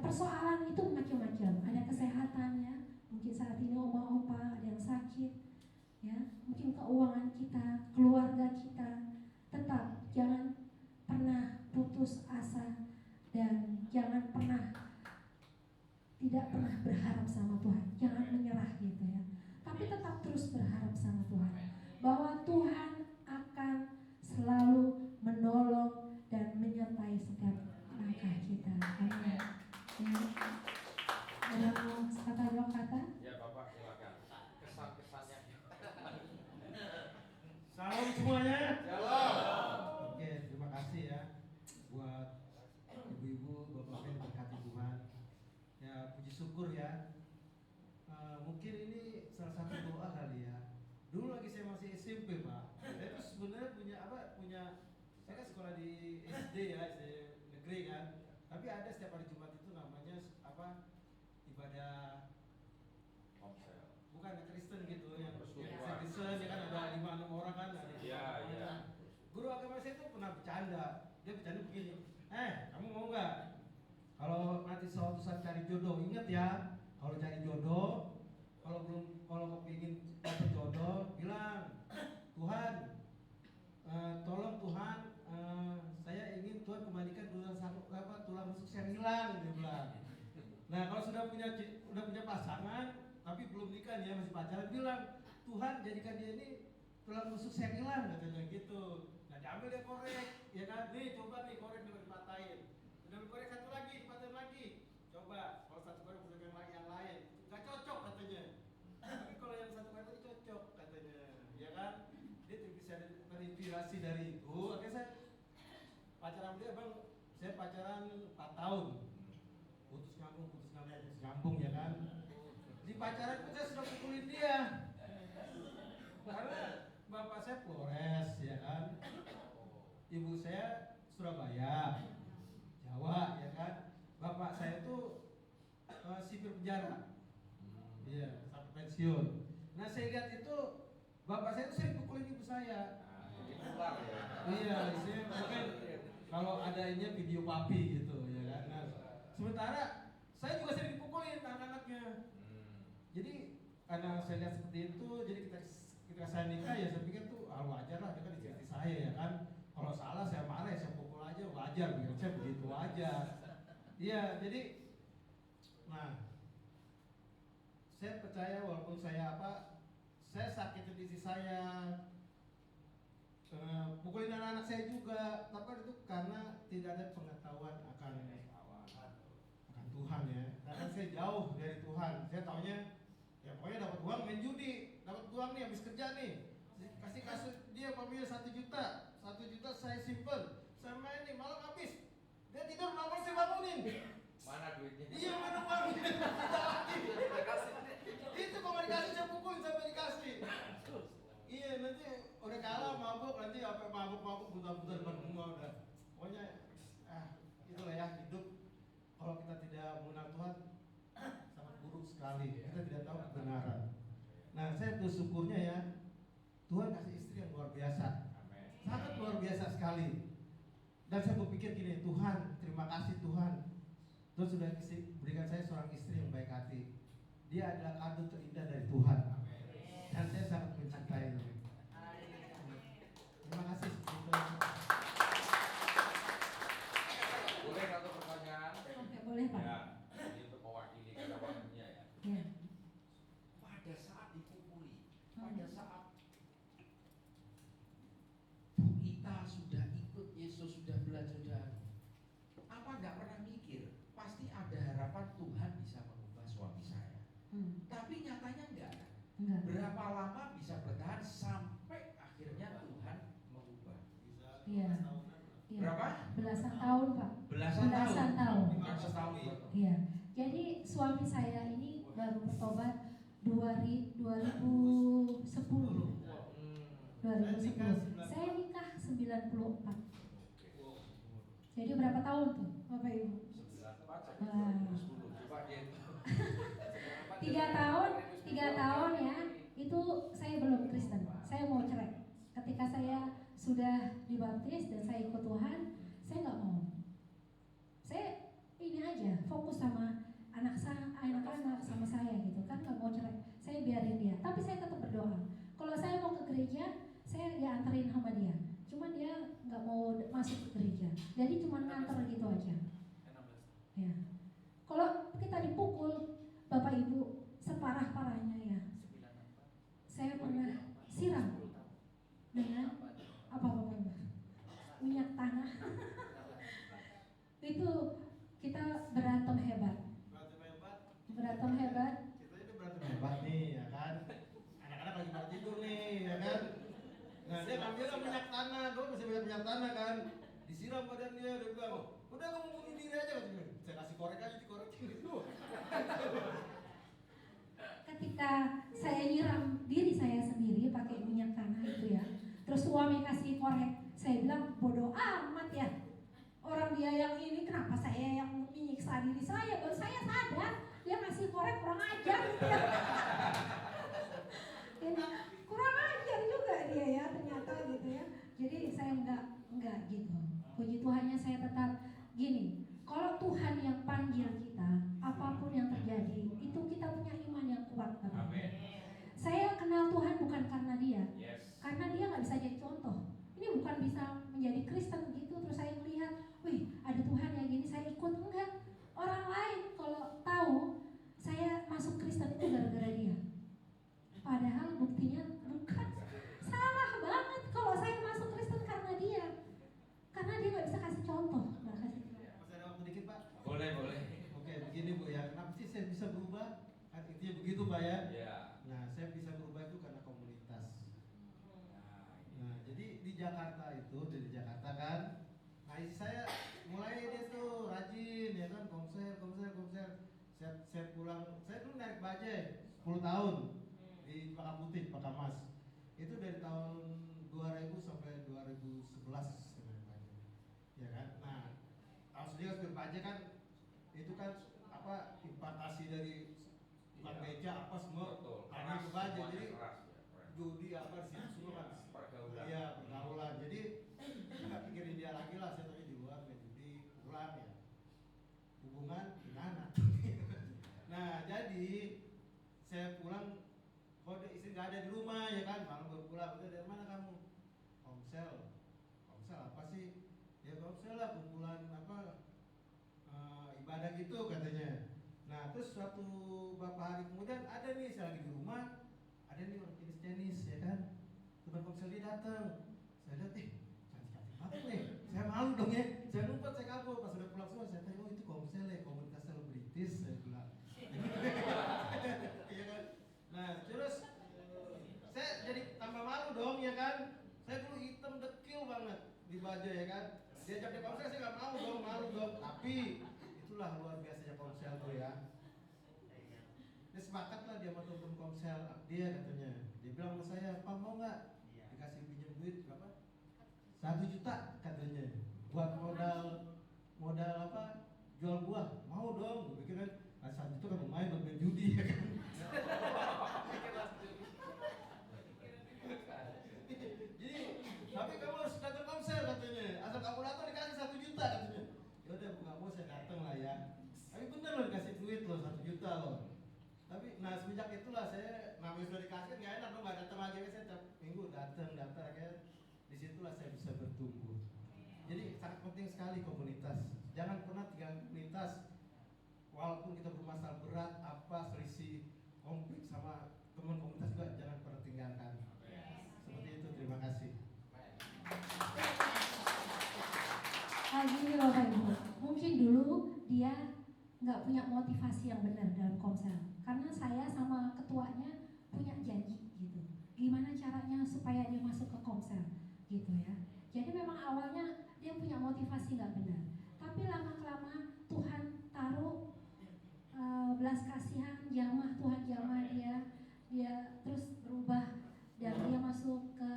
persoalan itu macam-macam. Ada kesehatannya, mungkin saat ini oma-opa ada yang sakit, ya, mungkin keuangan kita, keluarga kita. Tetap jangan pernah putus asa dan jangan tidak pernah berharap sama Tuhan. Jangan menyerah gitu ya. Tapi tetap terus berharap sama Tuhan bahwa Tuhan akan selalu menolong dan menyertai setiap langkah kita. Amin. Ya. Ada mau kata dua kata? Ya Bapak silakan. Kesan-kesannya. Salam semuanya. Shalom. Oke, terima kasih ya buat ibu-ibu, bapak yang berkati Tuhan. Ya, puji syukur ya. Mungkin ini salah satu doa kali ya. Dulu lagi saya masih SMP Pak. Saya itu sebenarnya saya kan sekolah di SD ya, SD negeri kan. Tapi ada setiap hari Jumat itu namanya ibadah bukan Kristen gitu yang Kristen ya kan, ada 5-6 orang kan. Iya. Guru agama saya itu pernah bercanda. Dia bercanda begini, kamu mau nggak kalau nanti suatu saat cari jodoh, ingat ya, kalau cari jodoh, kalau kepingin dapat jodoh, bilang Tuhan, tolong Tuhan, saya ingin Tuhan kembalikan tulang rusuk saya hilang, dia bilang. Nah kalau sudah punya pasangan tapi belum nikah ya, masih pacaran, bilang Tuhan jadikan dia ini tulang rusuk saya hilang, katanya gitu. Nah diambil dia korek, ya kan, nih coba nih korek dipatahin, udah korek satu lagi dipatahin lagi, coba kalau satu korek bukan yang lain, nggak cocok katanya. Tapi kalau yang satu korek tadi cocok katanya, ya kan? Dia bisa terinspirasi dari itu. Akhirnya saya pacaran dia bang, saya pacaran 4 tahun, putus nyambung ya kan. Di pacaran pun saya sudah pukulin dia, karena bapak saya Flores ya kan, ibu saya Surabaya, Jawa ya kan. Bapak saya tuh sipir penjara, iya sampai pensiun. Nah saya lihat itu bapak saya tuh sering pukulin ibu saya. Iya, saya mungkin kalau adanya video papi gitu ya kan. Nah, sementara saya juga sering dipukulin anak-anaknya. Jadi karena saya lihat seperti itu, jadi ketika saya nikah ya saya pikir tuh wajar lah, dia kan istri saya ya kan. Kalau salah saya marah ya saya pukul aja, wajar, pikir saya begitu aja. Iya, jadi saya percaya walaupun saya sakitin istri saya, pukulin anak-anak saya juga, tapi kan itu karena tidak ada pengetahuan akan Tuhan ya. Karena saya jauh dari Tuhan, saya taunya ya pokoknya dapat uang main judi, dapat uang nih habis kerja nih, kasih dia papinya 1 juta saya simpen, saya main nih malam habis, dia tidur malam saya bangunin. Mana duitnya? Iya mana uangnya? Itu kalau dikasih saya pukulin sampai dikasih. Iya nanti udah kalah mabuk, nanti apa mabuk buta-buta depan rumah udah. Pokoknya itulah ya hidup. Kalau kita tidak mengenal Tuhan sangat buruk sekali. Kita tidak tahu kebenaran. Nah saya bersyukurnya ya, Tuhan kasih istri yang luar biasa, sangat luar biasa sekali. Dan saya berpikir gini, Tuhan terima kasih Tuhan, Tuhan sudah berikan saya seorang istri yang baik hati. Dia adalah kado terindah dari Tuhan. Dan saya sangat mencintai. Terima kasih. Boleh satu pertanyaan? Oke, boleh Pak. Ya, ini untuk mewakili kawannya ya. Ya. Pada saat dipukuli, pada saat Bu Ita sudah ikut Yesus, sudah belajar, apa nggak pernah mikir pasti ada harapan Tuhan bisa mengubah suami saya? Tapi nyatanya enggak. Berapa lama bisa bertahan sampai akhirnya Tuhan mengubah? Iya. Berapa? Belasan tahun Pak. Belasan tahun. Bukan setahun. Iya. Jadi suami saya ini baru bertobat 2010. 2010. Saya nikah 94. Jadi berapa tahun tuh Bapak Ibu? 3 tahun ya. Itu saya belum Kristen. Saya mau cerai. Ketika saya sudah dibaptis dan saya ikut Tuhan, saya nggak mau. Saya ini aja aja, fokus sama anak-anak sama saya gitu kan, nggak mau cerai, saya biarin dia, tapi saya tetap berdoa. Kalau saya mau ke gereja, saya dianterin sama dia, cuman dia nggak mau masuk ke gereja, jadi cuma nganter gitu aja. Ya, kalau kita dipukul, Bapak Ibu, separah-parahnya ya, saya pernah siram dengan apa minyak tanah. Itu kita berantem hebat. Berantem hebat. Kita itu berantem hebat nih, ya kan? Anak-anak lagi pada tidur nih, ya kan? Nah dia ngambil minyak tanah, dulu masih banyak minyak tanah kan? Disiram badan dia bilang, udah kamu bunuh diri aja, katanya. Saya kasih korek aja, dikorekin gitu. Ketika saya nyiram diri saya sendiri pakai minyak tanah itu ya, terus suami kasih korek, saya bilang bodoh amat ya. Orang dia yang ini, kenapa saya yang menyiksa diri saya? Baru saya sadar dia ngasih korek, kurang ajar gitu ya. Kurang ajar juga dia ya ternyata gitu ya. Jadi saya enggak gitu. Puji Tuhannya saya tetap gini. Kalau Tuhan yang panggil kita, apapun yang terjadi, itu kita punya iman yang kuat. Amin. Saya kenal Tuhan bukan karena dia, Yes. karena dia nggak bisa jadi contoh. Ini bukan bisa menjadi Kristen gitu, terus saya melihat, wih ada Tuhan yang gini, saya ikut, enggak. Orang lain kalau tahu saya masuk Kristen itu gara-gara dia, padahal buktinya bukan. Salah banget kalau saya masuk Kristen karena dia nggak bisa kasih contoh, nggak kasih. Masih ada waktu dikit Pak? Boleh. Oke, begini Bu ya, kenapa sih saya bisa berubah? Kan intinya begitu Pak ya. Ya. Nah, saya bisa berubah itu karena komunitas. Nah, jadi di Jakarta kan. Nah, isi saya mulai dia tuh rajin ya kan, konser. Saya pulang, saya dulu naik bajai 10 tahun di Pakaputih, Pakamas. Itu dari tahun 2000 sampai 2011 saya naik bajai. Ya kan? Nah, tahun sendiri kan bajai kan itu kan apa impakasi dari tukang beca apa semua karena itu bajai, jadi judi apa di situ semua kan pergaulan. Jadi saya nggak pikirin dia lagi lah, saya tadi di luar main judi pulang ya, hubungan gimana. Nah jadi saya pulang, kok istri nggak ada di rumah ya kan, malam baru pulang. Udah dari mana kamu? Komsel apa sih? Ya komsel lah, kumpulan apa ibadah gitu katanya. Nah terus suatu beberapa hari kemudian ada nih, saya lagi di rumah, ada nih orang jenis ya kan, teman komsel dia datang. Saya lihat cantik banget nih, saya malu dong ya, saya lupa, saya kabur. Pas udah pulang semua saya tanya, oh itu komsel ya, komunitas selebritis, saya bilang. Iya kan. Nah terus saya jadi tambah malu dong ya kan, saya dulu hitam dekil banget di baju ya kan, diajak di komsel saya nggak mau dong, malu dong. Tapi itulah luar biasanya komsel tuh ya. Dia sepakat lah dia mau telepon komsel dia katanya. Dia bilang sama saya, Pak mau nggak dikasih pinjam duit berapa? 1 juta katanya. Buat modal apa? Jual buah. Mau dong. Gue pikir kan 1 juta kan lumayan buat main judi ya kan. Jadi tapi kamu harus datang komsel katanya. Asal kamu datang dikasih 1 juta katanya. Ya udah nggak mau, saya datang lah ya. Tapi bener loh dikasih duit loh 1 juta loh. Tapi nah semenjak itulah saya namanya sudah dikasih nggak enak dong, nggak datang lagi. Saya tiap minggu datang akhirnya disitulah saya bisa bertumbuh. Jadi sangat penting sekali komunitas. Jangan pernah tinggal komunitas walaupun kita bermasalah berat apa selisih konflik sama teman komunitas juga jangan pernah tinggalkan. Seperti itu, terima kasih. Gini loh Pak Ibu, mungkin dulu dia nggak punya motivasi yang benar dalam komsel, karena saya sama ketuanya punya janji gitu, gimana caranya supaya dia masuk ke komsel gitu ya. Jadi memang awalnya dia punya motivasi nggak benar, tapi lama-kelamaan Tuhan taruh belas kasihan, jamah Tuhan jamah dia terus berubah dan dia masuk ke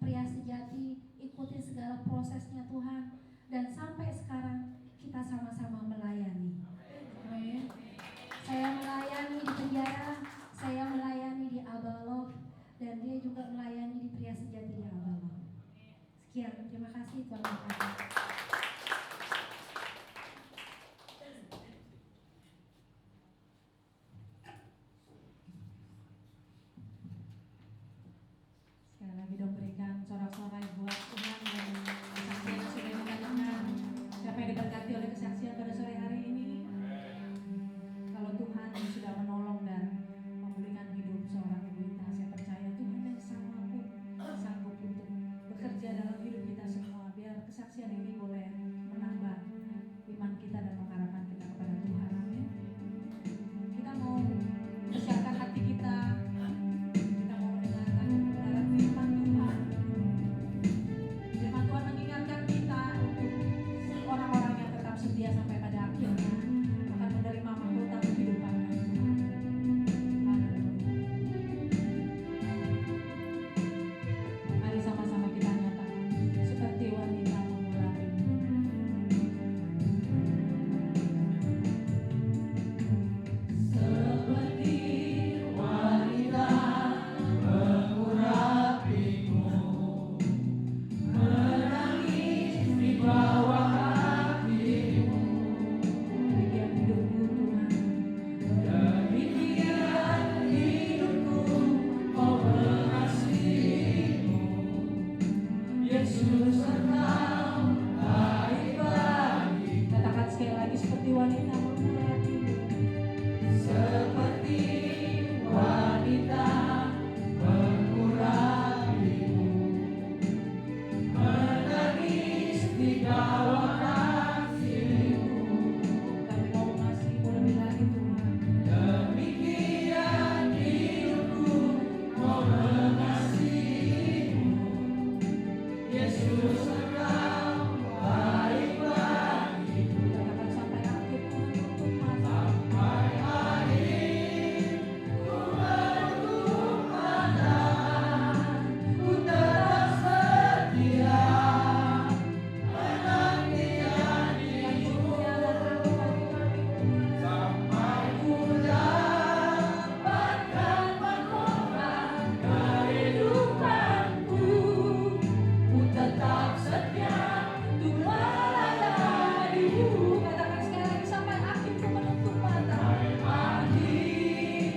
pria sejati, ikutin segala prosesnya Tuhan, dan sampai sekarang kita sama-sama melayani. Amin. Saya melayani di penjara, saya melayani di Abalov, dan dia juga melayani di pria sejati di Abalov. Sekian, terima kasih Tuhan. wanita mengurapimu. Seperti wanita mengurapimu, menangis di bawah kasih-Mu. Kami mau mengasihimu lebih lagi Tuhan. Demikian hidupku mau mengasihi-Mu. Yesus, Engkau baik bagiku. Katakan sampai akhir ku menutup mata. Sampai akhir ku menutup mata, ku tetap setia menanti-nanti-Mu. Sampai ku dapatkan mahkota kehidupanku, ku tetap setia untuk melayani-Mu. Katakan sekali lagi sampai akhir ku menutup mata. Akhir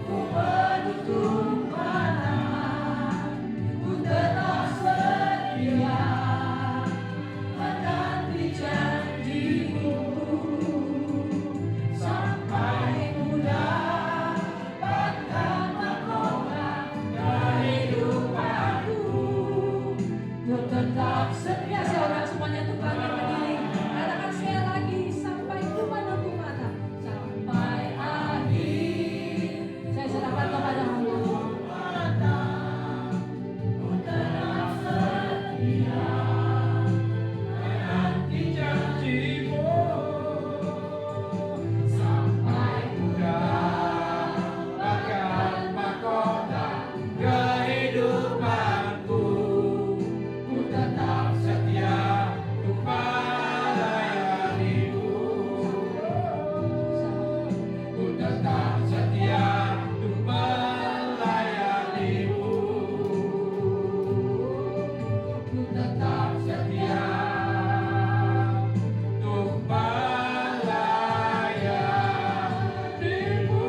ku menutup mata, ku tetap setia menanti janji-Mu. Sampai ku dapatkan mahkota kehidupanku, ku tetap setia. Saudara semuanya tuh bangkit berdiri. Katakan sekali lagi sampai ku menutup mata. Sampai akhir Saya serahkan kepada Allah. ku tetap setia menanti janji-Mu. Sampai ku dapatkan mahkota kehidupanku, ku tetap setia untuk melayani-Mu. Ku tetap setia untuk melayani-Mu. Ku tetap setia untuk melayani-Mu.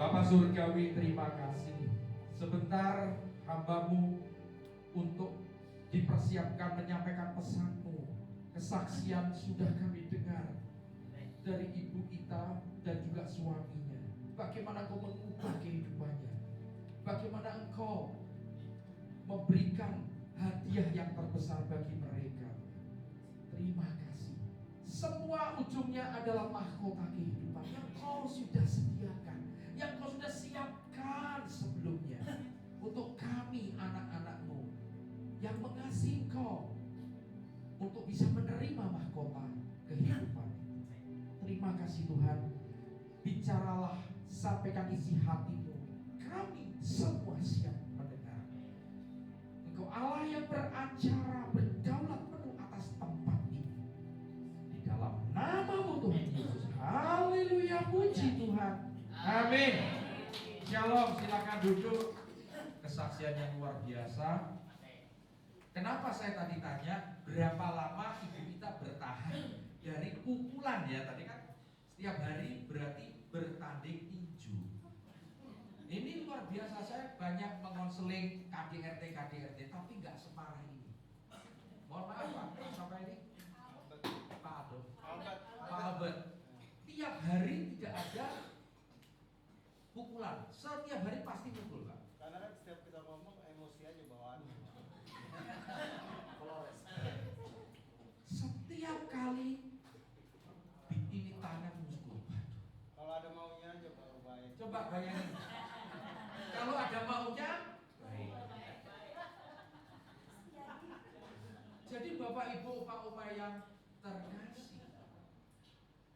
Bapak Surgawi, terima kasih. Sebentar hamba-Mu untuk dipersiapkan menyampaikan pesan-Mu. Kesaksian sudah kami dengar dari Ibu Ita dan juga suaminya. Bagaimana Engkau mengubah kehidupannya. Bagaimana Engkau memberikan hadiah yang terbesar bagi mereka. Terima kasih. Semua ujungnya adalah mahkota kehidupan yang Kau sudah sediakan, yang Kau sudah siapkan sebelumnya untuk kami anak-anak-Mu yang mengasihi Kau untuk bisa menerima mahkota kehidupan. Terima kasih Tuhan. Bicaralah, sampaikan isi hati-Mu. Kami semua siap mendengar. Engkau Allah yang beracara, berdaulat penuh atas tempat ini. Di dalam nama-Mu Tuhan Yesus. Haleluya, puji Tuhan. Amin. Shalom, silakan duduk. Kesaksian yang luar biasa. Kenapa saya tadi tanya berapa lama Ibu kita bertahan dari pukulan ya? Tadi kan setiap hari berarti bertanding tinju. Ini luar biasa, saya banyak mengonseling KDRT tapi nggak separah ini. Mohon maaf Pak, siapa ini? Pak Adolf. Pak Albert. Tiap hari tidak ada pukulan, setiap hari pasti pukul Pak. Karena kan setiap kita ngomong emosi aja bawaan. Setiap kali ini tangan musuh. Kalau ada maunya aja baru baik. Coba bayangin. Kalau ada maunya, baik. Jadi Bapak Ibu, Pak yang terkasih,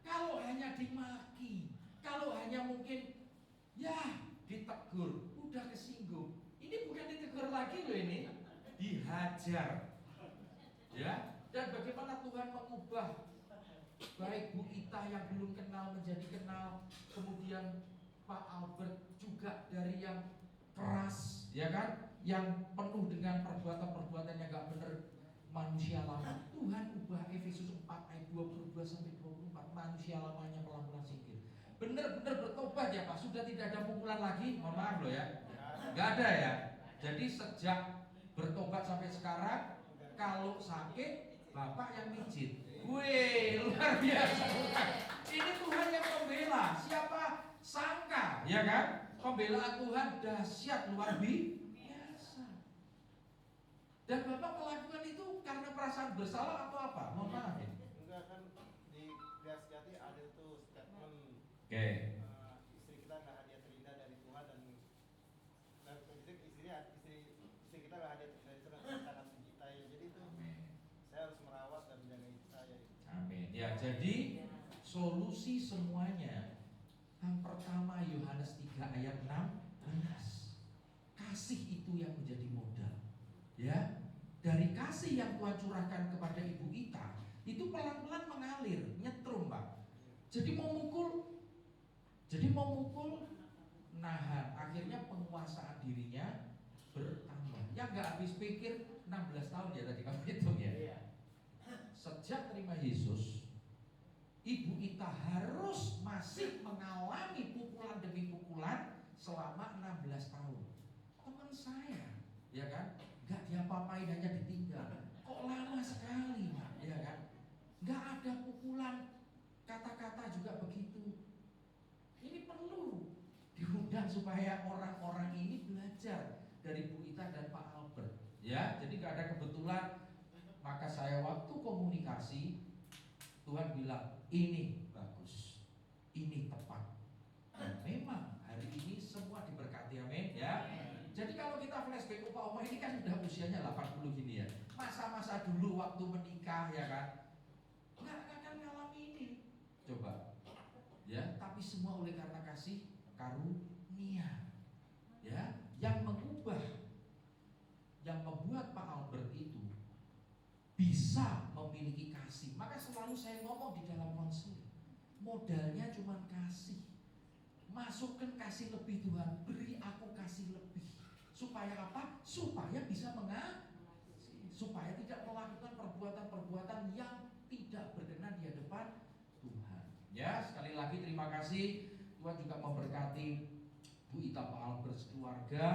kalau hanya dimaki, kalau hanya mungkin ya ditegur, udah kesinggung. Ini bukan ditegur lagi loh, ini dihajar. Ya, dan bagaimana Tuhan mengubah baik Bu Ita yang belum kenal menjadi kenal, kemudian Pak Albert juga dari yang keras, ya kan, yang penuh dengan perbuatan-perbuatan yang gak benar, manusia lama. Tuhan ubah Efesus 4 ayat 22 sampai 24, manusia lamanya pelan-pelan singkir. Benar-benar bertobat ya Pak, sudah tidak ada pukulan lagi, mohon maaf loh ya, gak ada ya. Jadi sejak bertobat sampai sekarang Kalau sakit, bapak yang mijit. Wih, luar biasa. Ini Tuhan yang membela. Siapa sangka, ya kan? Pembelaan Tuhan dahsyat luar biasa. Dan bapak melakukan itu karena perasaan bersalah atau apa? Mohon maaf ya. Enggak kan di Gereja Sejati ada tuh statement Oke. istri kita nggak hadiah terindah dari Tuhan dan istri kita nggak hadiah terindah dari Tuhan dan kita akan mencintai. Jadi itu saya harus merawat dan menjaga istri saya. Amin. Ya, jadi solusi semuanya. Yang pertama Yohanes 3 ayat 16. Kasih itu yang menjadi modal. Ya. Dari kasih yang Tuhan curahkan kepada ibu kita, itu pelan-pelan mengalir, nyetrum, Pak. Jadi mau mukul, nahan. Akhirnya penguasaan dirinya bertambah. Ya nggak habis pikir 16 tahun ya tadi kamu hitung ya. Sejak terima Yesus, ibu kita harus masih mengalami pukulan demi pukulan selama 16 tahun. Teman saya, ya kan, nggak diapa-apain, hanya ditinggal. Kok lama sekali, Pak, ya kan? Nggak ada pukulan, kata-kata juga begitu. Ini perlu diundang supaya orang-orang ini belajar dari Bu Ita dan Pak Albert. Ya, jadi nggak ada kebetulan. Maka saya waktu komunikasi, Tuhan bilang ini bagus, ini tepat. Dan memang hari ini semua diberkati, amin ya. Jadi kalau kita flashback, Oma ini kan sudah usianya 80 gini ya. Masa-masa dulu waktu menikah ya kan, nggak akan ngalami ini. Coba, ya. Tapi semua oleh karena kasih karunia, ya, yang mengubah, yang membuat Pak Albert itu bisa memiliki kasih. Maka selalu saya ngomong di dalam konseling, modalnya cuma kasih. Masukkan kasih lebih Tuhan, beri aku kasih lebih. Supaya apa? Supaya bisa mengasihi, supaya tidak melakukan perbuatan-perbuatan yang tidak berkenan di hadapan Tuhan. Ya, sekali lagi terima kasih. Tuhan juga memberkati Bu Ita, Pak Albert, keluarga,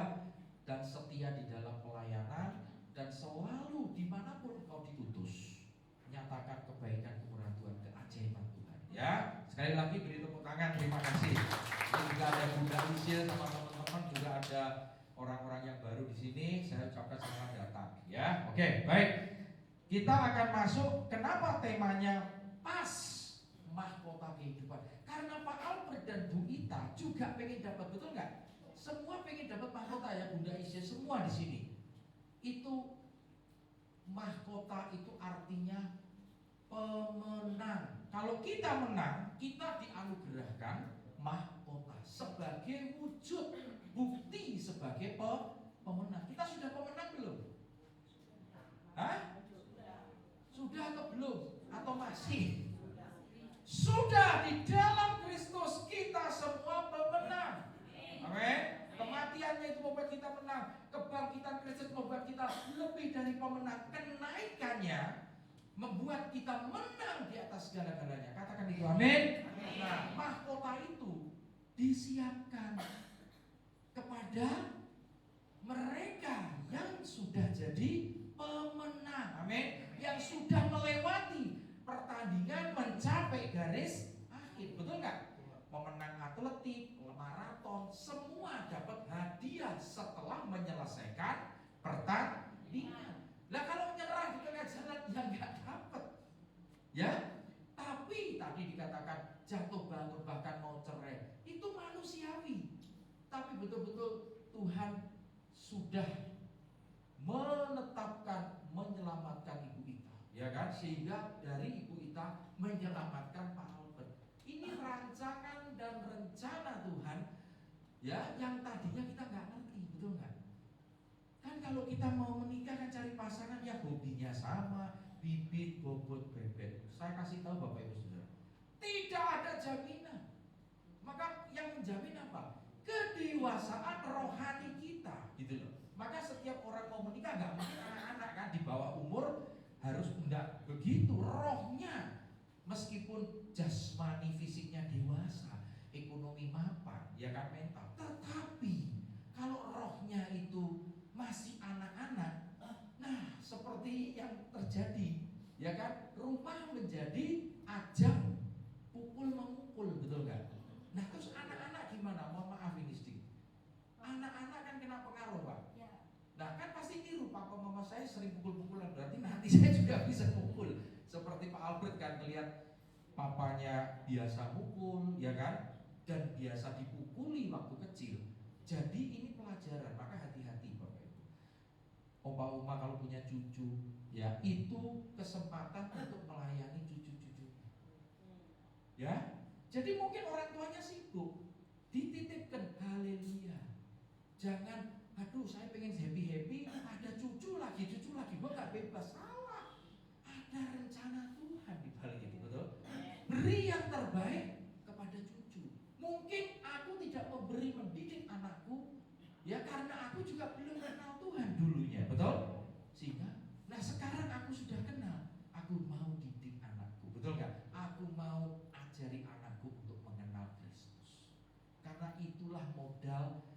dan setia di dalam pelayanan. Dan selalu dimanapun engkau diutus, nyatakan kebaikan kemurahan Tuhan, keajaiban Tuhan. Ya, sekali lagi beri tepuk tangan, terima kasih. Ini juga ada Bunda Usil sama teman-teman, juga ada orang-orang yang baru di sini. Saya ucapkan selamat datang. Ya, oke, baik. Kita akan masuk. Kenapa temanya pas mahkota kehidupan? Karena Pak Albert dan Bu Ita juga pengen dapat, betul nggak? Semua pengen dapat mahkota ya, Bunda Isya, semua di sini. Itu mahkota itu artinya pemenang. Kalau kita menang, kita dianugerahkan mahkota sebagai wujud bukti sebagai pemenang. Kita sudah pemenang belum? Hah? Sudah atau belum? Atau masih? Sudah, di dalam Kristus kita semua pemenang. Amin. Kematiannya itu membuat kita menang, kebangkitan Kristus membuat kita lebih dari pemenang. Kenaikannya membuat kita menang di atas segala-galanya. Katakan itu, amin. Nah, mahkota itu disiapkan kepada mereka yang sudah jadi pemenang, amin. Yang sudah melewati pertandingan mencapai garis akhir, betul nggak? Pemenang atletik, maraton, semua dapat hadiah setelah menyelesaikan pertandingan. Lah kalau menyerah di tengah jalan ya nggak dapat, ya. Tapi tadi dikatakan jatuh bangun bahkan mau cerai itu manusiawi. Tapi betul-betul Tuhan sudah menetapkan menyelamatkan Ibu Ita, ya kan? Sehingga dari Ibu Ita menyelamatkan Pak Albert. Ini rancangan dan rencana Tuhan, ya, yang tadinya kita nggak ngerti, betul nggak? Kan kalau kita mau menikah kan cari pasangan ya hobinya sama, bibit, bobot, bebek. Saya kasih tahu Bapak Ibu Saudara, tidak ada jaminan. Maka yang menjamin apa? Kedewasaan rohani kita, gitu loh. Maka setiap orang mau menikah nggak mungkin anak-anak kan di bawah umur harus enggak begitu. Rohnya meskipun jasmani fisiknya dewasa, ekonomi mapan, ya kan, mental, tetapi kalau rohnya itu masih anak-anak, nah seperti seperti yang terjadi, ya kan? Rumah menjadi ajang pukul memukul, betul nggak? Nah terus anak-anak gimana? Mohon maaf ini sedikit. Anak-anak kan kena pengaruh, Pak. Nah kan pasti niru, papa mama saya sering pukul-pukulan, berarti nanti saya juga bisa pukul. Seperti Pak Albert kan melihat papanya biasa mukul, ya kan? Dan biasa dipukuli waktu kecil. Jadi ini pelajaran, maka hati-hati Bapak Ibu. Oma-oma kalau punya cucu, ya itu kesempatan untuk melayani cucu-cucu. Ya, jadi mungkin orang tuanya sibuk, dititipkan, haleluya. Jangan, aduh saya pengen happy-happy, ada cucu lagi, gua gak bebas. Salah, ada rencana Tuhan di balik itu, betul? Beri yang terbaik kepada cucu. Mungkin aku tidak memberi mendidik anakku, ya karena aku juga belum kenal Tuhan dulunya, betul? Sehingga, nah sekarang aku sudah kenal, aku mau didik anakku, betul nggak? Aku mau ajari anakku untuk mengenal Kristus. Karena itulah modal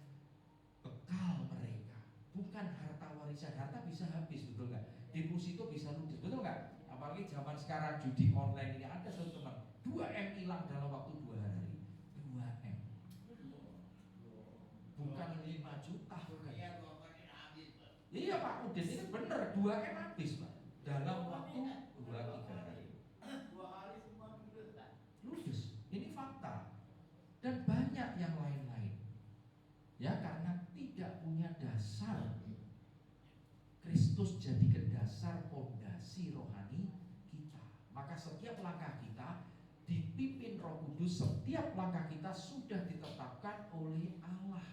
bekal mereka, bukan harta warisan. Harta bisa habis, betul nggak? Deposito bisa ludes, betul nggak? Apalagi zaman sekarang judi online ini, ada satu teman 2M hilang dalam waktu 2 hari. 2M, bukan 5 juta, bukan. Iya Pak Udin, ini bener 2M habis Pak dalam waktu 2-3 hari. Ludes, ini fakta. Dan banyak yang lain-lain. Ya karena tidak punya dasar. Kristus jadikan dasar fondasi rohani kita. Maka setiap langkah kita dipimpin Roh Kudus, setiap langkah kita sudah ditetapkan oleh Allah.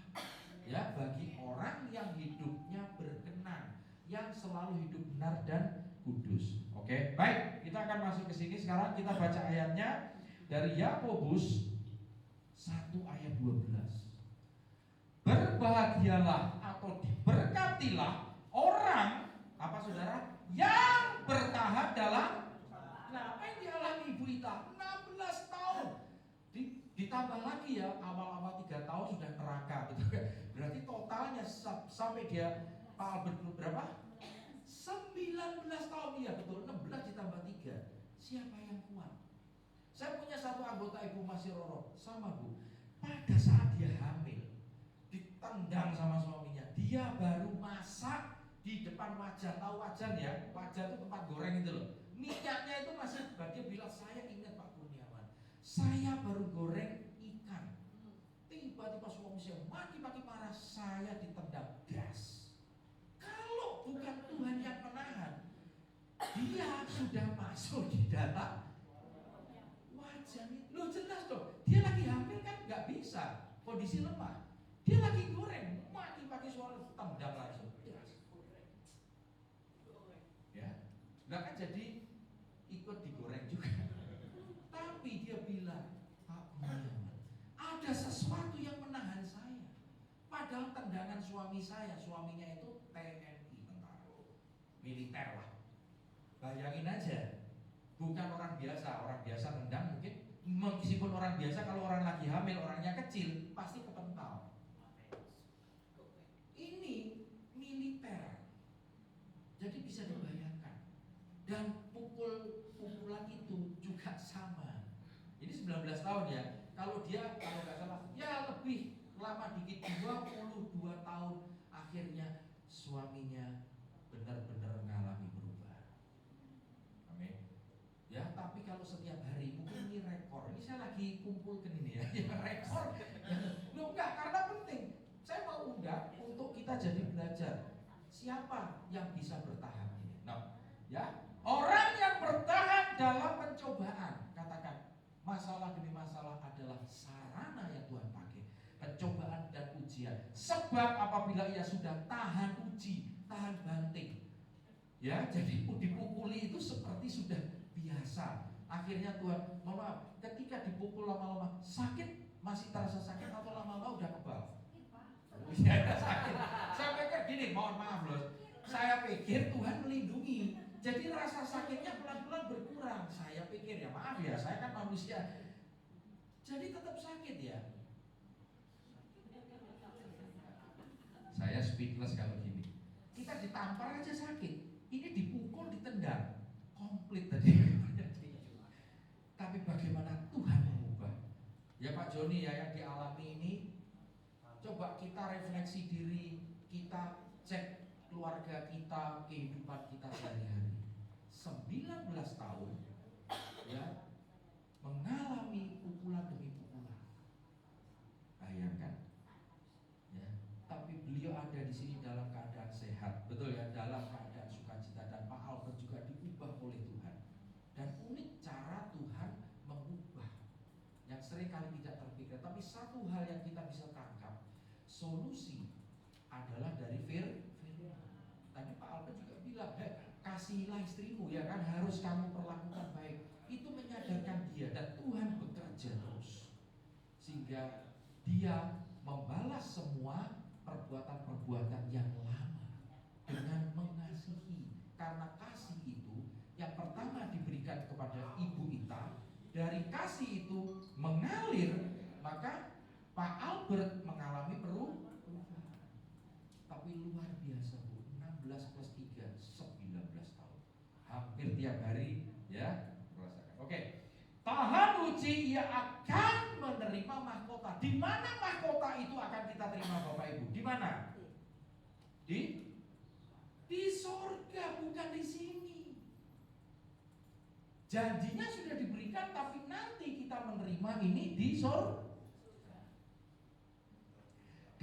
Ya, bagi orang yang hidupnya berkenan, yang selalu hidup benar dan kudus. Oke, baik, kita akan masuk ke sini sekarang. Kita baca ayatnya dari Yakobus 1 ayat 12. Berbahagialah atau diberkatilah orang, apa saudara, yang bertahan dalam. Nah, apa yang dialami Ibu Ita? 16 tahun. Ditambah lagi ya, awal-awal 3 tahun sudah neraka, gitu. Berarti totalnya sampai dia Pak Albert berapa? 19 tahun, ya betul, 16 ditambah 3. Siapa yang kuat? Saya punya satu anggota Ibu Masih Roro, sama Bu. Pada saat dia hamil, ditendang sama suaminya, dia baru masak di depan wajan. Tahu wajan ya? Wajan itu tempat goreng itu loh. Minyaknya itu masih, dia bilang, saya ingat Pak Kurniawan, saya baru goreng ikan. Tiba-tiba suami saya maki-maki marah, saya ditendang gas. Kalau bukan Tuhan yang menahan, dia sudah masuk di dalam wajan itu. Loh jelas dong, dia lagi hamil kan nggak bisa, kondisi lemah. Dia lagi goreng, maki-maki suami, tendang langsung. Ya, nggak kan jadi ikut digoreng juga. Tapi dia bilang, Pak Kurniawan, ada sesuatu yang menahan saya. Padahal tendangan suami saya, suaminya itu TNI, tentara militer lah. Bayangin aja, bukan orang biasa nendang mungkin, meskipun orang biasa kalau orang lagi hamil, orangnya kecil, pasti kepental. Ini militer, jadi bisa dibayangkan. Dan pukulan itu juga sama. Ini 19 tahun ya. Kalau dia kalau nggak salah ya lebih lama dikit, 22 tahun. Akhirnya suaminya benar-benar mengalami perubahan. Amin. Ya, tapi kalau setiap hari mungkin ini rekor. Ini saya lagi kumpulkan ini ya, ya rekor. Loh enggak, karena penting. Saya mau undang untuk kita jadi belajar. Siapa yang bisa bertahan ini? Nah, ya, orang yang bertahan dalam pencobaan, katakan masalah demi masalah adalah sarana yang Tuhan pakai, pencobaan dan ujian. Sebab apabila ia sudah tahan uji, tahan banting, ya, jadi dipukuli itu seperti sudah biasa. Akhirnya Tuhan, mohon maaf, ketika dipukul lama-lama sakit, masih terasa sakit atau lama-lama udah kebal? Sakit. Saya pikir gini, mohon maaf loh, saya pikir Tuhan melindungi, jadi rasa sakitnya pelan-pelan berkurang. Saya pikir, ya maaf ya, saya kan manusia, jadi tetap sakit ya. Saya speechless kalau gini. Kita ditampar aja sakit, ini dipukul ditendang, komplit tadi. Tapi bagaimana Tuhan mengubah? Ya Pak Joni ya, yang dialami ini, coba kita refleksi diri, kita cek keluarga kita, kehidupan kita sehari-hari. 19 tahun ya, mengalami pukulan demi pukulan. Bayangkan ya, tapi beliau ada di sini dalam keadaan sehat, betul ya, dalam keadaan sukacita, dan Pak Albert juga diubah oleh Tuhan. Dan unik cara Tuhan mengubah yang sering kali tidak terpikir. Tapi satu hal yang kita bisa tangkap, solusi adalah dari firman. Tadi Pak Albert juga bilang, kasihilah istrimu, ya kan, harus kamu perlakukan baik. Itu menyadarkan dia, dan Tuhan bekerja terus sehingga dia membalas semua perbuatan-perbuatan yang lama dengan mengasihi. Karena kasih itu yang pertama diberikan kepada Ibu Ita, dari kasih itu mengalir, maka Pak Albert mengalami perubahan. Tapi luar biasa Bu, 16 plus 3, 19 tahun. Hampir tiap hari ya merasakan. Oke. Tahan uji, ia akan menerima mahkota. Di mana mahkota itu akan kita terima Bapak Ibu? Di mana? Di sorga, bukan di sini. Janjinya sudah diberikan, tapi nanti kita menerima ini di sorga.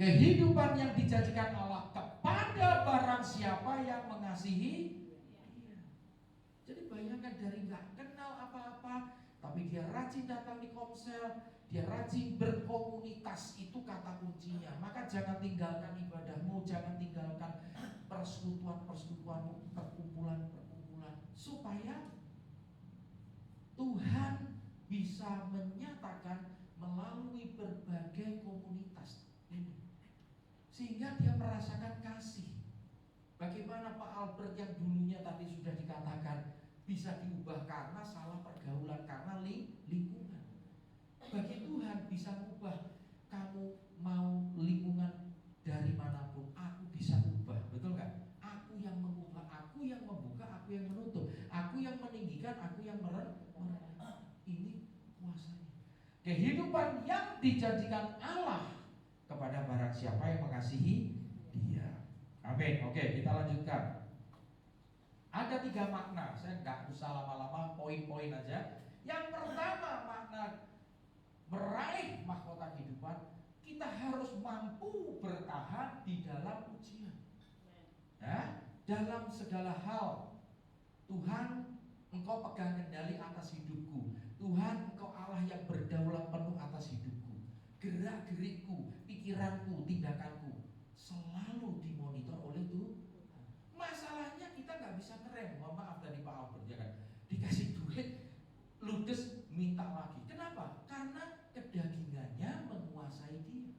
Kehidupan yang dijanjikan Allah kepada barang siapa yang mengasihi dia. Jadi bayangkan, dari nggak kenal apa-apa, tapi dia rajin datang di komsel, dia rajin berkomunitas, itu kata kuncinya. Maka jangan tinggalkan ibadahmu, jangan tinggalkan persekutuan-persekutuanmu, perkumpulan-perkumpulan, supaya Tuhan bisa menyatakan melalui berbagai komunitas ini, sehingga dia merasakan kasih. Bagaimana Pak Albert yang dulunya tadi sudah dikatakan bisa diubah karena salah pergaulan, karena lingkungan. Bagi Tuhan bisa mengubah. Kamu mau lingkungan dari manapun, aku bisa ubah, betul kan? Aku yang mengubah, aku yang membuka, aku yang menutup, aku yang meninggikan, aku yang merendahkan. Ini kuasanya. Kehidupan yang dijanjikan Allah kepada barang siapa yang mengasihi dia. Amin. Oke, kita lanjutkan. Ada 3 makna, saya nggak usah lama-lama, poin-poin aja. Yang pertama, makna meraih mahkota kehidupan, kita harus mampu bertahan di dalam ujian. Ya, dalam segala hal, Tuhan, Engkau pegang kendali atas hidupku. Tuhan, Engkau Allah yang berdaulat penuh atas hidupku. Gerak-gerikku, pikiranku, tindakanku selalu dimonitor oleh Tuhan. Masalahnya kita nggak bisa ngerem. Mohon maaf tadi Pak Albert, ya kan, dikasih duit ludes minta lagi. Kenapa? Karena kedagingannya menguasai dia.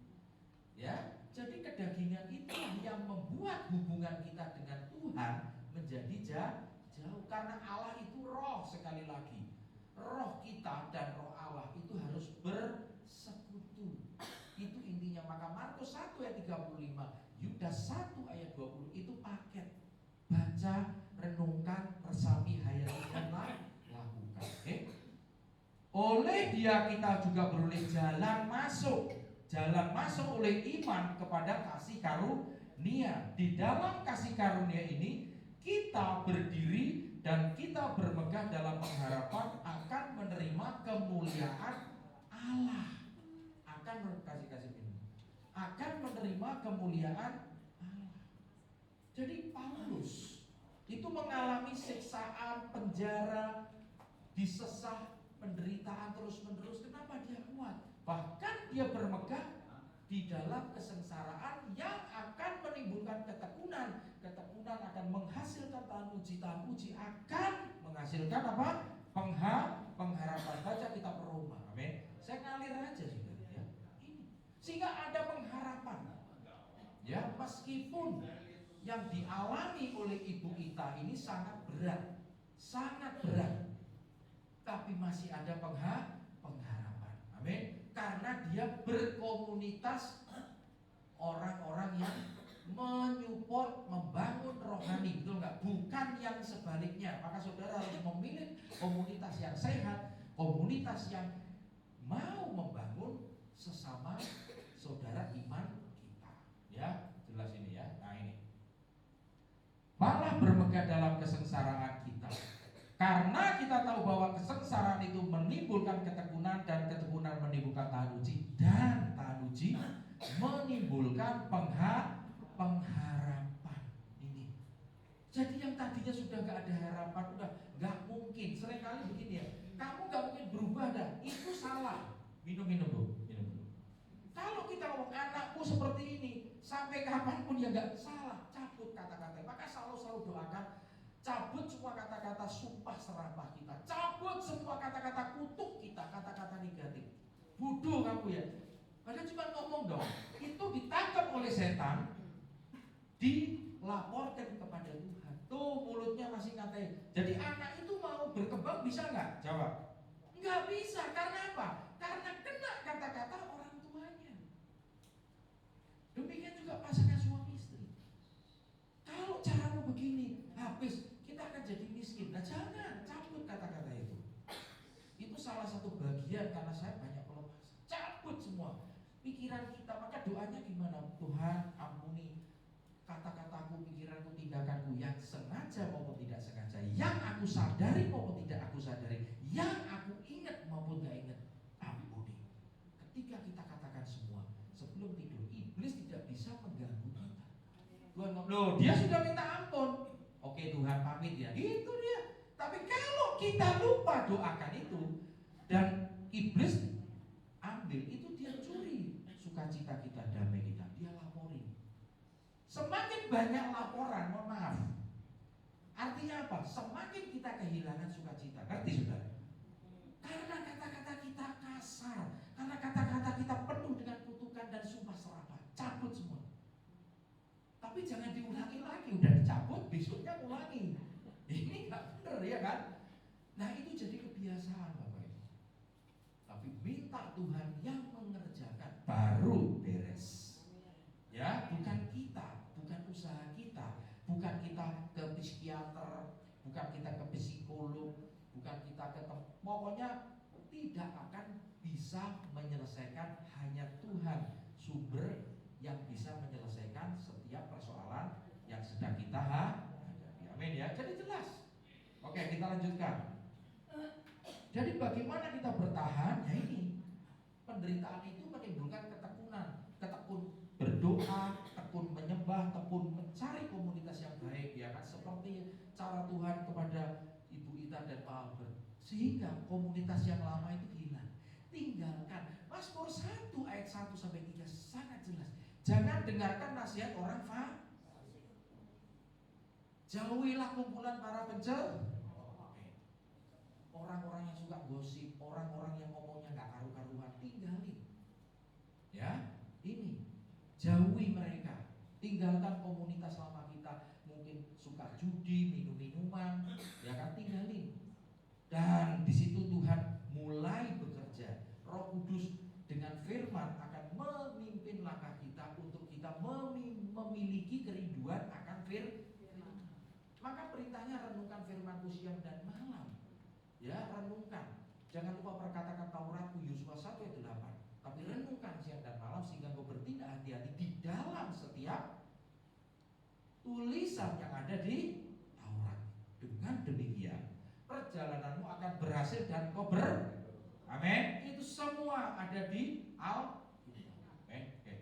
Ya, jadi kedagingan itu yang membuat hubungan kita dengan Tuhan menjadi jauh. Karena Allah itu roh, sekali lagi, roh kita dan roh Allah itu harus bersekutu. Itu intinya. Maka Markus 1 ayat 35, Yudas 1 ayat 20 itu paket. Baca, renungkan, resapi, hayati, dan lakukan. Okay? Oleh dia kita juga beroleh jalan masuk. Jalan masuk oleh iman kepada kasih karunia. Di dalam kasih karunia ini kita berdiri dan kita bermegah dalam pengharapan akan menerima kemuliaan Allah. Akan menerima kemuliaan Allah. Jadi Paulus itu mengalami siksaan, penjara, disesah, penderitaan terus-menerus. Kenapa dia kuat? Bahkan dia bermegah di dalam kesengsaraan yang akan menimbulkan ketekunan. Ketekunan akan menghasilkan tahan uji akan menghasilkan apa? Pengharapan. Baca kitab Roma. Amin. Saya ngalir aja sudah ya. Ini sehingga ada pengharapan. Ya, meskipun yang dialami oleh Ibu Ita ini sangat berat, tapi masih ada pengharapan. Amin. Karena dia berkomunitas orang-orang yang menyupport, membangun rohani, betul nggak? Bukan yang sebaliknya. Maka saudara harus memilih komunitas yang sehat, komunitas yang mau membangun sesama saudara iman kita. Ya, jelas ini ya. Nah ini. Malah bermegah dalam kesengsaraan kita. Karena kita tahu bahwa kesengsaraan itu menimbulkan ketekunan, dan ketekunan menimbulkan tahan uji, dan tahan uji menimbulkan pengharapan. Ini. Jadi yang tadinya sudah nggak ada harapan, udah nggak mungkin. Seringkali begini ya, kamu nggak mungkin berubah dah. Itu salah. Minum dulu. Kalau kita ngomong anakku seperti ini, sampai kapanpun ya nggak salah. Cabut kata-kata. Maka selalu doakan. Cabut semua kata-kata sumpah serapah kita. Cabut semua kata-kata kutuk kita, kata-kata negatif. Bodoh kamu ya. Padahal cuma ngomong dong. Itu ditangkap oleh setan, dilaporkan kepada Tuhan. Tuh mulutnya masih ngatain. Jadi anak itu mau berkembang bisa nggak? Jawab. Nggak bisa. Karena apa? Karena kena kata-kata orang tuanya. Demikian juga pasangan suami istri. Kalau caramu begini, habis kita akan jadi miskin. Nah jangan, cabut kata-kata itu. Itu salah satu bagian karena saya banyak pelepasan. Cabut semua pikiran kita. Maka doanya gimana? Tuhan ampuni kata-kataku, pikiranku, tindakanku yang sengaja maupun tidak sengaja, yang aku sadari maupun tidak aku sadari, yang aku ingat maupun tidak ingat, ampuni. Ketika kita katakan semua sebelum tidur, iblis tidak bisa mengganggu kita. Tuhan ngomong, loh dia sudah minta ampun. Oke Tuhan pamit ya, itu dia. Tapi kalau kita lupa doakan itu dan iblis ambil, itu dia curi sukacita kita, damai kita, dia laporin. Semakin banyak laporan, mohon maaf, artinya apa? Semakin kita kehilangan sukacita. Ngerti saudara? Karena kata-kata kita kasar, karena kata-kata kita penuh dengan kutukan dan sumpah serapah. Cabut semua. Tapi jangan diulangi lagi, udah dicabut, besoknya ulangi. Ini nggak benar ya kan? Nah itu jadi kebiasaan Bapak Ibu. Tapi minta Tuhan yang mengerjakan, baru beres. Ya, bukan kita, bukan usaha kita, bukan kita ke psikiater, bukan kita ke psikolog, bukan kita ke pokoknya tidak akan bisa menyelesaikan. Hanya Tuhan sumber yang bisa menyelesaikan setiap persoalan yang sedang kita hadapi. Amin ya. Jadi jelas. Oke, kita lanjutkan. Jadi bagaimana kita bertahan? Ya ini. Penderitaan itu menimbulkan ketekunan. Tekun berdoa, tekun menyembah, tekun mencari komunitas yang baik, ya kan? Seperti cara Tuhan kepada Ibu Ita dan Pak Albert. Sehingga komunitas yang lama itu hilang. Tinggalkan. Mazmur 1 ayat 1 sampai 3 sangat jelas. Jangan dengarkan nasihat orang fasik. Jauhilah kumpulan para pencuri. Orang-orang yang suka gosip, orang-orang yang ngomongnya nggak karu-karuan, tinggalin. Ya, ini jauhi mereka. Tinggalkan komunitas lama kita, mungkin suka judi, minum-minuman, ya kan, tinggalin. Dan di situ Tuhan mulai bekerja. Roh Kudus dengan firman akan memimpin langkah kita untuk kita memiliki kerinduan akan firman. Maka perintahnya renungkan firman-Ku siang dan malam. Ya, renungkan. Jangan lupa perkatakan Tauratku, Yosua 1 ayat 8. Tapi renungkan siang dan malam sehingga kau bertindak hati-hati di dalam setiap tulisan yang ada di Taurat. Dengan demikian perjalananmu akan berhasil dan kau amin. Itu semua ada di Alkitab.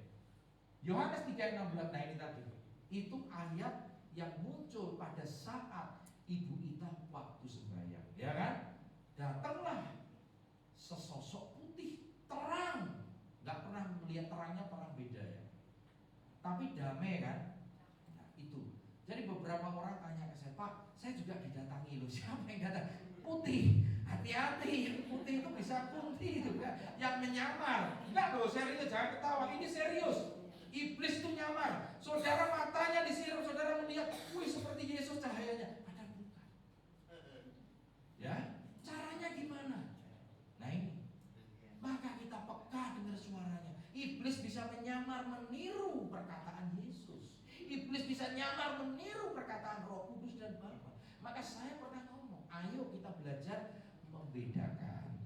Yohanes 3:16. Nah ini tadi. Itu ayat yang muncul pada saat Ibu Ita waktu sembahyang, ya kan? Datanglah sesosok putih terang, nggak pernah melihat terangnya terang beda ya, tapi damai kan? Nah itu. Jadi beberapa orang tanya ke saya, Pak, saya juga didatangi loh. Siapa yang datang? Putih. Hati-hati, yang putih itu bisa putih juga, yang menyamar. Enggak loh, serius, jangan ketawa. Ini serius. Iblis itu nyamar. Saudara matanya disiram, saudara melihat, wih seperti Yesus cahayanya. Padahal bukan. Ya, caranya gimana? Nah ini. Maka kita peka dengar suaranya. Iblis bisa menyamar, meniru perkataan Yesus. menyamar meniru perkataan Roh Kudus dan Bapa. Maka saya pernah ngomong, ayo kita belajar membedakan.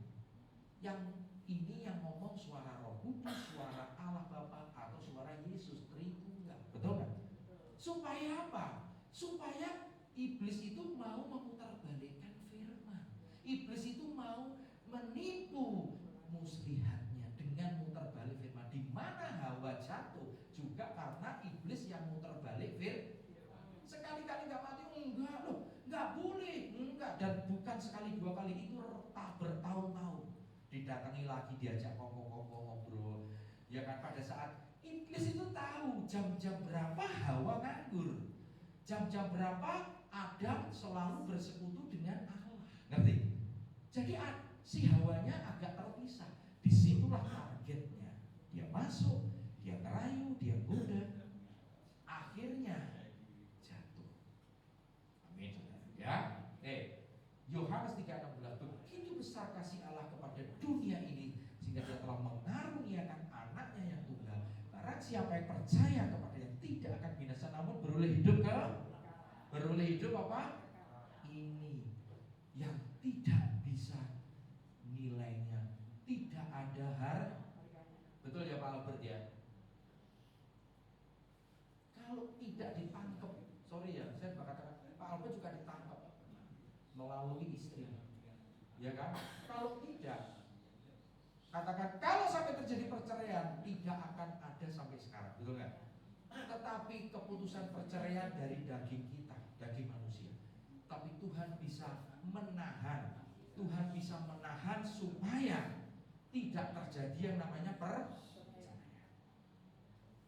Yang ini yang ngomong suara Roh Kudus, suara Allah Bapa, atau suara Yesus Tritunggal. Betul kan? Supaya apa? Supaya iblis itu mau memutarbalikkan firman. Iblis itu mau menipu muslihatnya dengan muter balik firman. Di mana Hawa jatuh juga karena iblis yang muter balik firman. Sekali-kali nggak mati, enggak loh, nggak boleh, enggak. Dan bukan sekali dua kali, itu bertahun-tahun. Didatangi lagi, diajak ngomong-ngomong, ngobrol. Ya kan, pada saat iblis itu tahu jam-jam berapa Hawa nganggur, jam-jam berapa Adam selalu bersekutu dengan Allah. Ngerti? Jadi si Hawanya agak terpisah. Disitulah targetnya. Dia masuk, dia ngerayu, dia goda, akhirnya jatuh. Amin. Ya. Yohanes 3:16, begitu besar kasih Allah kepada dunia ini sehingga dia telah mengaruniakan anaknya yang tunggal. Barang siapa yang percaya kepada yang tidak akan binasa namun beroleh hidup beroleh hidup apa? Ini yang tidak bisa nilainya, tidak ada harga. Betul ya Pak Albert ya? Kalau tidak ditangkap, sorry ya, saya katakan Pak Albert juga ditangkap melalui istri, ya kan? Kalau tidak, katakan kalau sampai terjadi perceraian tidak akan ada sampai sekarang, betul kan? Tetapi keputusan perceraian dari daging kita, daging manusia. Tapi Tuhan bisa menahan, Tuhan bisa menahan supaya tidak terjadi yang namanya perceraian.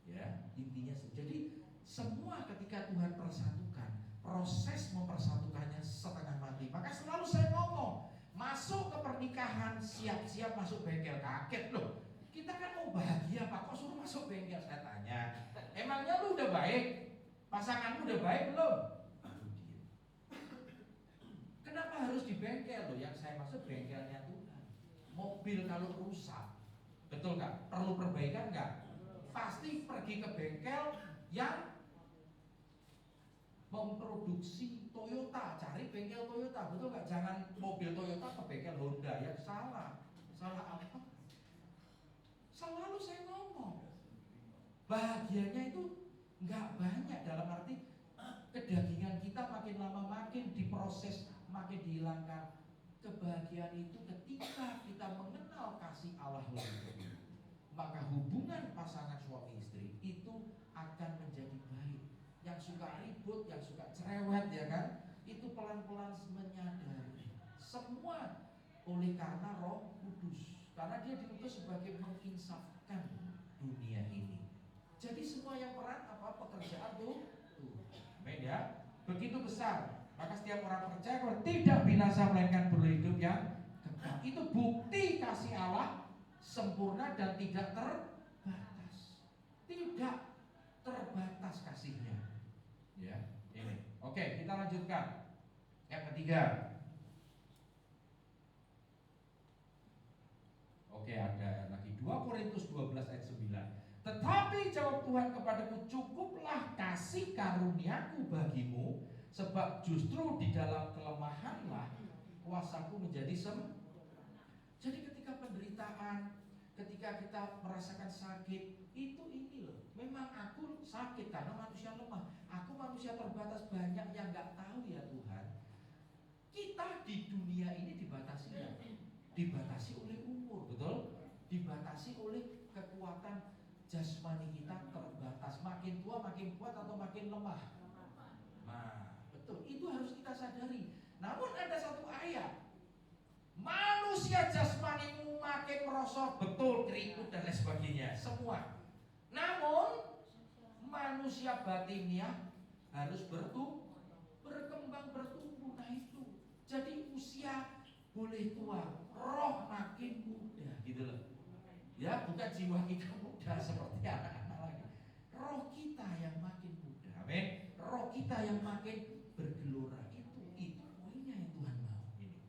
Ya, intinya jadi semua ketika Tuhan persatukan, proses mempersatukannya setengah mati. Maka selalu saya ngomong, masuk ke pernikahan siap-siap masuk bengkel. Kaget loh, kita kan mau bahagia Pak, kok suruh masuk bengkel? Saya tanya, emangnya lu udah baik? Pasanganmu udah baik belum? Aduh dia, kenapa harus di bengkel loh? Yang saya maksud bengkelnya Tuhan. Mobil kalau rusak, betul gak? Perlu perbaikan gak? Pasti pergi ke bengkel yang memproduksi Toyota, cari bengkel Toyota, betul nggak? Jangan mobil Toyota ke bengkel Honda, yang salah apa? Selalu saya ngomong, bahagianya itu nggak banyak dalam arti kedagingan kita makin lama makin diproses, makin dihilangkan. Kebahagiaan itu ketika kita mengenal kasih Allah lebih, maka hubungan pasangan suami istri itu akan menjadi baik. Yang suka ribut, yang suka cerewet, ya kan, itu pelan-pelan menyadari semua oleh karena Roh Kudus, karena dia diutus sebagai menginsafkan dunia ini. Jadi semua yang peran apa pekerjaan tuh, amin ya, begitu besar. Maka setiap orang percaya bahwa tidak binasa melainkan beroleh hidup yang kekal. Itu bukti kasih Allah sempurna dan tidak terbatas, tidak terbatas kasihnya. Ya, ini. Oke, kita lanjutkan. Yang ketiga. Oke, ada lagi 2 Korintus 12 ayat 9. Tetapi jawab Tuhan kepadaku, cukuplah kasih karuniaku bagimu, sebab justru di dalam kelemahanlah kuasaku menjadi sempurna. Jadi ketika penderitaan, ketika kita merasakan sakit, itu ini loh. Memang aku sakit karena manusia lemah. Aku manusia terbatas, banyak yang nggak tahu ya Tuhan. Kita di dunia ini dibatasi ya, dibatasi oleh umur, betul? Dibatasi oleh kekuatan jasmani kita terbatas. Makin tua makin kuat atau makin lemah? Nah, betul. Itu harus kita sadari. Namun ada satu ayat, manusia jasmanimu makin merosot, betul, keriput dan lain sebagainya, semua. Namun manusia batinnya harus berkembang, bertumbuh. Nah itu, jadi usia boleh tua, roh makin muda, gitu loh. Ya, bukan jiwa kita muda seperti anak-anak lagi. Roh kita yang makin muda, amin. Roh kita yang makin bergelora, itu poinnya yang Tuhan mau. Ini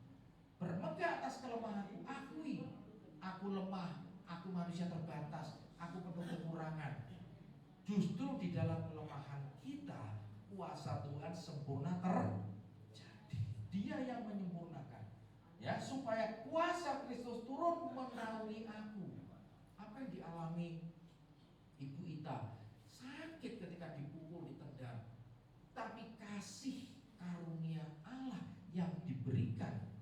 bermegah atas kelemahanku, akui aku lemah, aku manusia terbatas, aku penuh kekurangan. Justru di dalam kelemahan kita kuasa Tuhan sempurna terjadi. Dia yang menyempurnakan. Ya, supaya kuasa Kristus turun menaungi aku. Apa yang dialami Ibu Ita? Sakit ketika dipukul, ditendang. Tapi kasih karunia Allah yang diberikan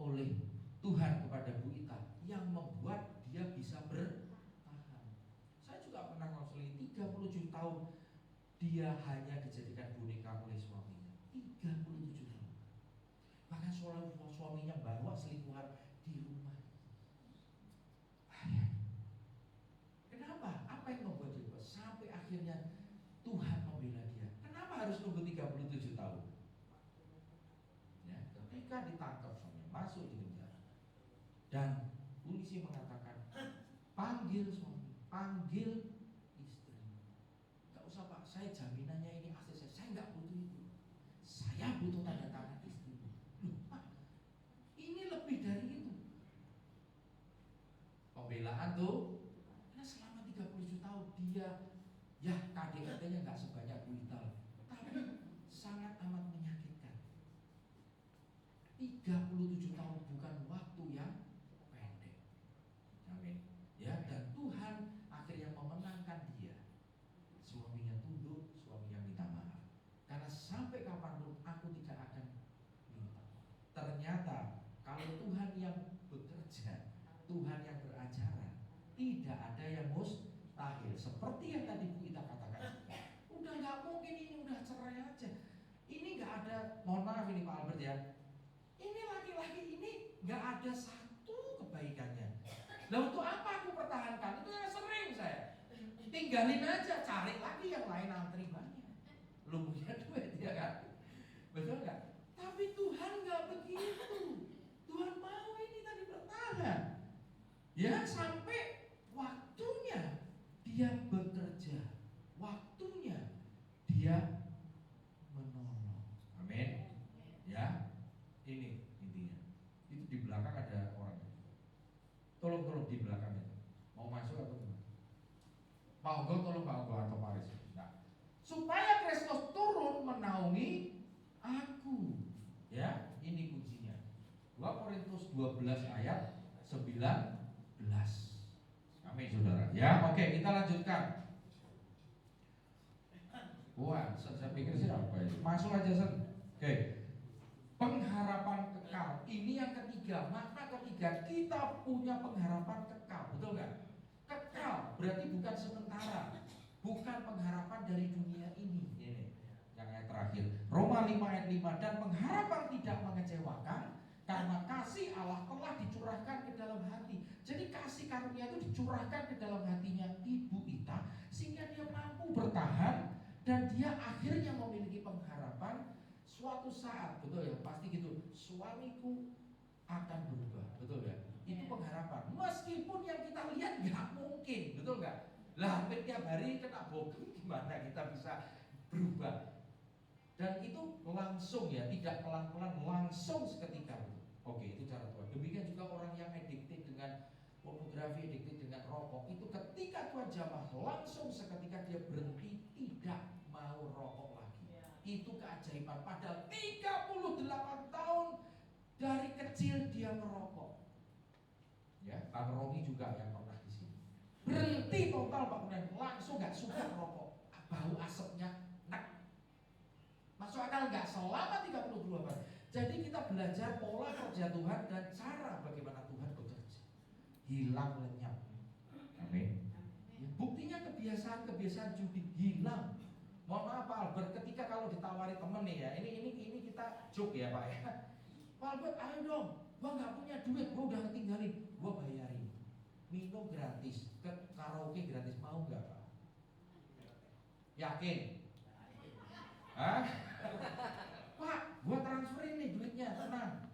oleh Tuhan kepada Bu Ita yang membuat dia bisa bertahan. Saya juga pernah konseling 37 tahun dia hanya dijadikan boneka oleh suaminya. 37 tahun. Bahkan suaminya bawa selingkuhan di rumah. Kenapa? Apa yang membuat dia berubah? Sampai akhirnya Tuhan membela dia. Kenapa harus nunggu 37 tahun? Ya, ketika ditangkap suaminya, masuk di penjara. Dan polisi mengatakan, panggil suami, panggil istri. Gak usah Pak, saya jaminannya ini asli saya nggak butuh itu. Saya butuh tanda tangan istri. Loh Pak, ini lebih dari itu. Pembelaan tuh, karena selama 37 tahun dia, ya KDRT-nya nggak sebanyak Bu Ita, tapi sangat amat menyakitkan. 37 tahun bukan waktu yang pendek. Amin. Ya, dan Tuhan akhirnya memenangkan dia. Suaminya tunduk, suaminya minta maaf. Karena sampai kapanpun aku tidak akan minta. Ternyata kalau Tuhan yang bekerja, Tuhan yang beracara, tidak ada yang mustahil. Seperti yang tadi Bu Ita katakan, udah nggak mungkin ini udah cerai aja. Ini nggak ada, mohon maaf ini Pak Albert ya. Ini laki-laki ini nggak ada satu kebaikannya. Nah untuk apa aku pertahankan? Itu yang sering saya. Tinggalin aja, cari lagi yang lain antri banyak. Lu punya duit ya kan? Betul nggak? Tapi Tuhan nggak begitu. Tuhan mau ini tadi bertahan. Ya sampai waktunya dia bekerja, waktunya dia menolong. Amin. Ya, ini intinya. Itu di belakang ada orang. Tolong di belakang itu. Mau masuk atau gimana? Pak Ogo, tolong Pak Ogo atau Pak Aris. Nah, supaya Kristus turun menaungi aku. Ya, ini kuncinya. 2 Korintus 12 ayat 19. Amin saudara. Ya, oke kita lanjutkan. Wah, saya pikir sih apa itu? Masuk aja Sen. Oke. Pengharapan kekal. Ini yang ketiga. Makna ketiga, kita punya pengharapan kekal. Betul nggak? Kekal berarti bukan sementara. Bukan pengharapan dari dunia ini. Ini yang ayat terakhir. Roma 5 ayat 5. Dan pengharapan tidak mengecewakan, karena kasih Allah telah dicurahkan ke dalam hati. Jadi kasih karunia itu dicurahkan ke dalam hatinya Ibu Ita, sehingga dia mampu bertahan dan dia akhirnya memiliki pengharapan suatu saat, betul ya, pasti gitu, suamiku akan berubah, betul ya, itu pengharapan. Meskipun yang kita lihat nggak mungkin, betul nggak? Lah hampir tiap hari kena bogem, gimana kita bisa berubah? Dan itu langsung ya, tidak pelan-pelan, langsung seketika. Oke, itu cara Tuhan. Demikian juga orang yang addicted dengan pornografi, addicted dengan rokok, itu ketika Tuhan jamah, langsung seketika dia berhenti, tidak mau rokok lagi. Itu keajaiban. Padahal 38 tahun dari kecil dia merokok. Ya, Bang Romi juga yang pernah di sini. Berhenti total Pak, kemudian langsung nggak suka merokok. Bau asapnya masuk akal nggak selama 32 tahun. Jadi kita belajar pola kerja Tuhan dan cara bagaimana Tuhan bekerja. Hilang lenyap. Amin. Ya, buktinya kebiasaan judi hilang. Mohon maaf Pak Albert, ketika kalau ditawari temen nih ya, ini kita joke ya Pak ya. Pak Albert, ayo dong, gua nggak punya duit, gua udah tinggalin, gua bayarin. Minum gratis, ke karaoke gratis, mau nggak Pak? Yakin? Hah? Pak, gua transferin nih duitnya, tenang.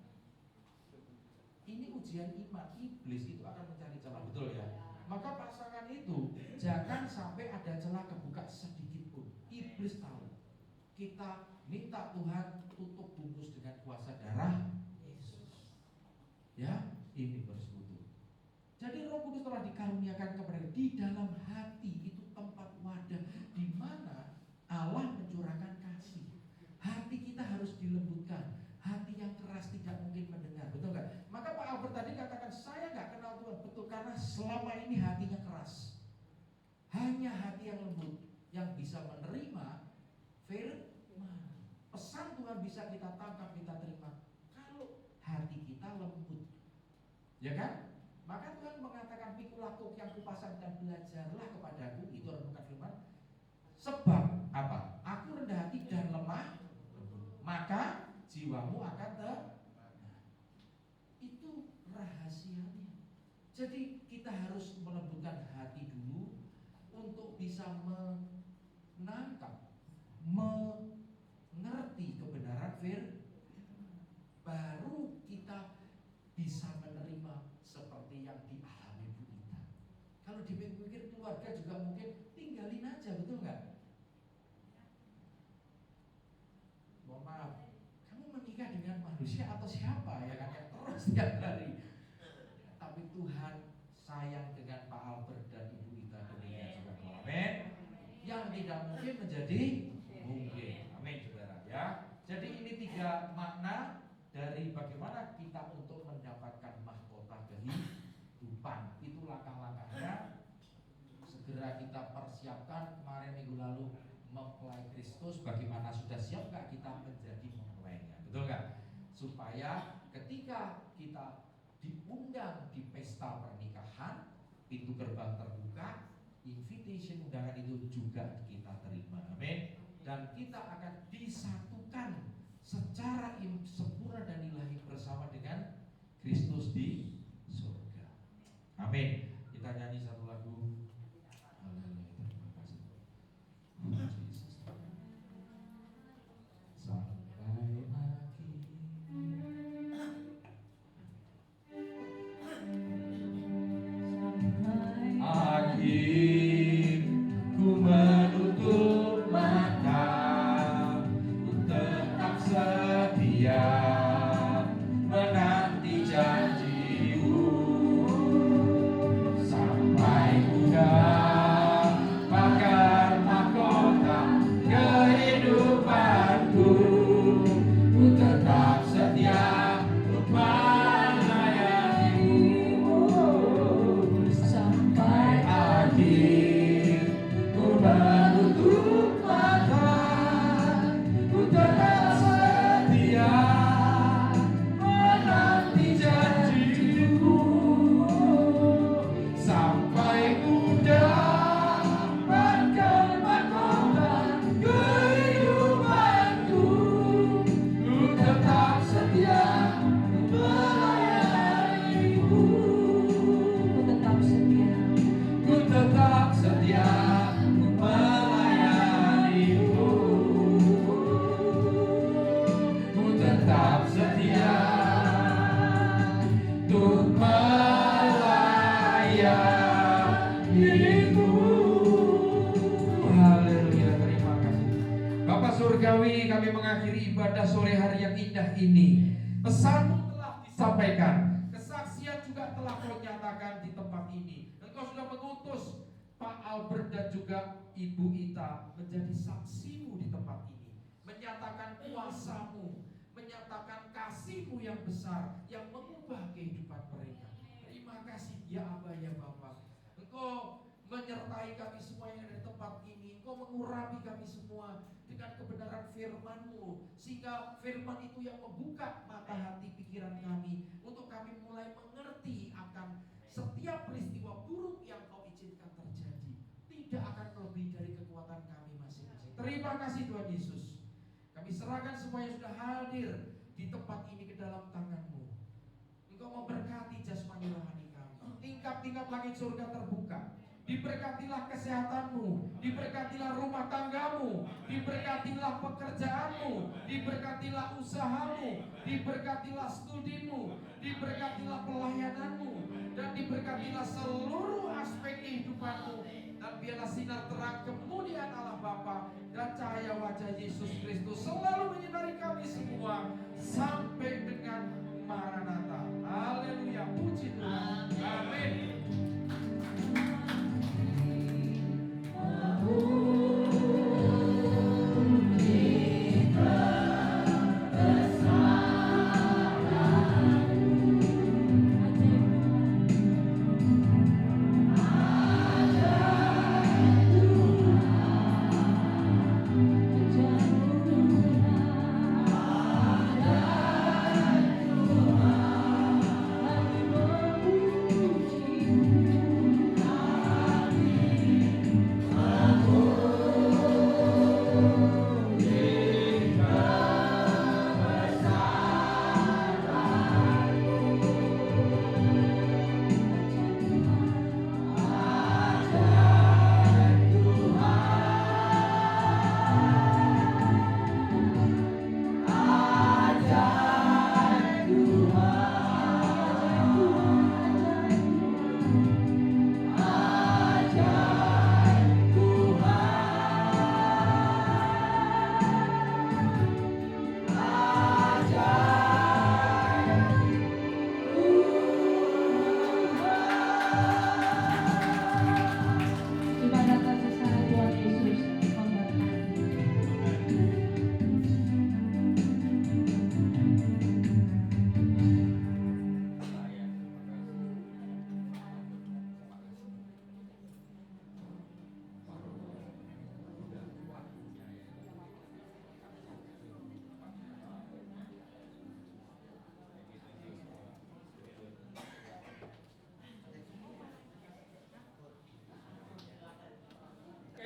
Ini ujian iman, iblis itu akan mencari celah, betul ya? Maka pasangan itu jangan sampai ada celah kebuka sedikit pun. Iblis tahu. Kita minta Tuhan tutup bungkus dengan kuasa darah Yesus. Ya, ini bersekutu. Jadi Roh Kudus telah dikaruniakan kepada di dalam hati, itu tempat wadah di mana Allah mencurahkan kasih. karena selama ini hatinya keras. Hanya hati yang lembut yang bisa menerima firman. Pesan Tuhan bisa kita tangkap, kita terima kalau hati kita lembut. Ya kan? Maka Tuhan mengatakan pikulah kuk yang kupasang dan belajarlah kepadaku. Itu renungan firman. Sebab apa? Aku rendah hati dan lemah lembut, maka jiwamu akan itu rahasianya. Jadi kita harus melembutkan hati dulu untuk bisa menangkap, mengerti kebenaran firman. Baru kita bisa menerima seperti yang dialami Bu Ita. Kalau dipikir keluarga juga mungkin tinggalin aja, betul nggak? Mohon maaf, kamu menikah dengan manusia atau siapa ya kan, yang terus tiap hari. Tapi Tuhan sayang dengan Pak Albert dan Ibu Ita demikian juga. Amin. Yang tidak mungkin menjadi mungkin. Amin saudara ya. Jadi ini 3 makna dari bagaimana kita untuk mendapatkan mahkota kehidupan. Itu langkah-langkahnya. Segera kita persiapkan. Kemarin minggu lalu mempelai Kristus, bagaimana sudah siap nggak kita menjadi mempelainya, betul nggak? Supaya ketika kita diundang di pesta pernikahan, pintu gerbang terbuka, invitation undangan itu juga kita terima, amin. Dan kita akan disatukan secara sempurna dan ilahi bersama dengan Kristus di surga, amin. Kita nyanyi satu lagu. Akhir ku menutup mata, ku tetap setia menanti janjimu sampai ku dapatkan mahkota kehidupanku. Ku tetap setia untuk melayanimu sampai akhir. Ku menutup mata, ku tetap setia menanti janjimu sampai ku dapatkan mahkota kehidupanku. Ku tetap setia melayanimu. Ku tetap setia. Ku tetap setia melayanimu. Ku tetap setia untuk melayanimu. Haleluya, terima kasih Bapak Surgawi. Kami mengakhiri ibadah sore hari yang indah ini. Pesanmu telah disampaikan, kesaksian juga telah kau nyatakan di tempat ini. Engkau sudah mengutus Pak Albert dan juga Ibu Ita menjadi saksimu di tempat ini, menyatakan kuasamu, menyatakan kasihmu yang besar yang mengubah kehidupan mereka. Terima kasih ya Abah ya Bapak. Engkau menyertai kami semua yang ada di tempat ini. Engkau mengurapi kami semua dengan kebenaran firman-Mu, sehingga firman itu yang membuka mata hati pikiran kami untuk kami mulai mengerti akan setiap peristiwa buruk yang Kau izinkan terjadi tidak akan melebihi dari kekuatan kami masing-masing. Terima kasih Tuhan Yesus. Kami serahkan semua yang sudah hadir di tempat ini ke dalam tangan-Mu. Engkau memberkati jasmani rohani kami. Tingkap-tingkap langit surga terbuka. Diberkatilah kesehatanmu, diberkatilah rumah tanggamu, diberkatilah pekerjaanmu, diberkatilah usahamu, diberkatilah studimu, diberkatilah pelayananmu, dan diberkatilah seluruh aspek kehidupanmu. Dan biarlah sinar terang kemuliaan Allah Bapa dan cahaya wajah Yesus Kristus selalu menyinari kami semua sampai dengan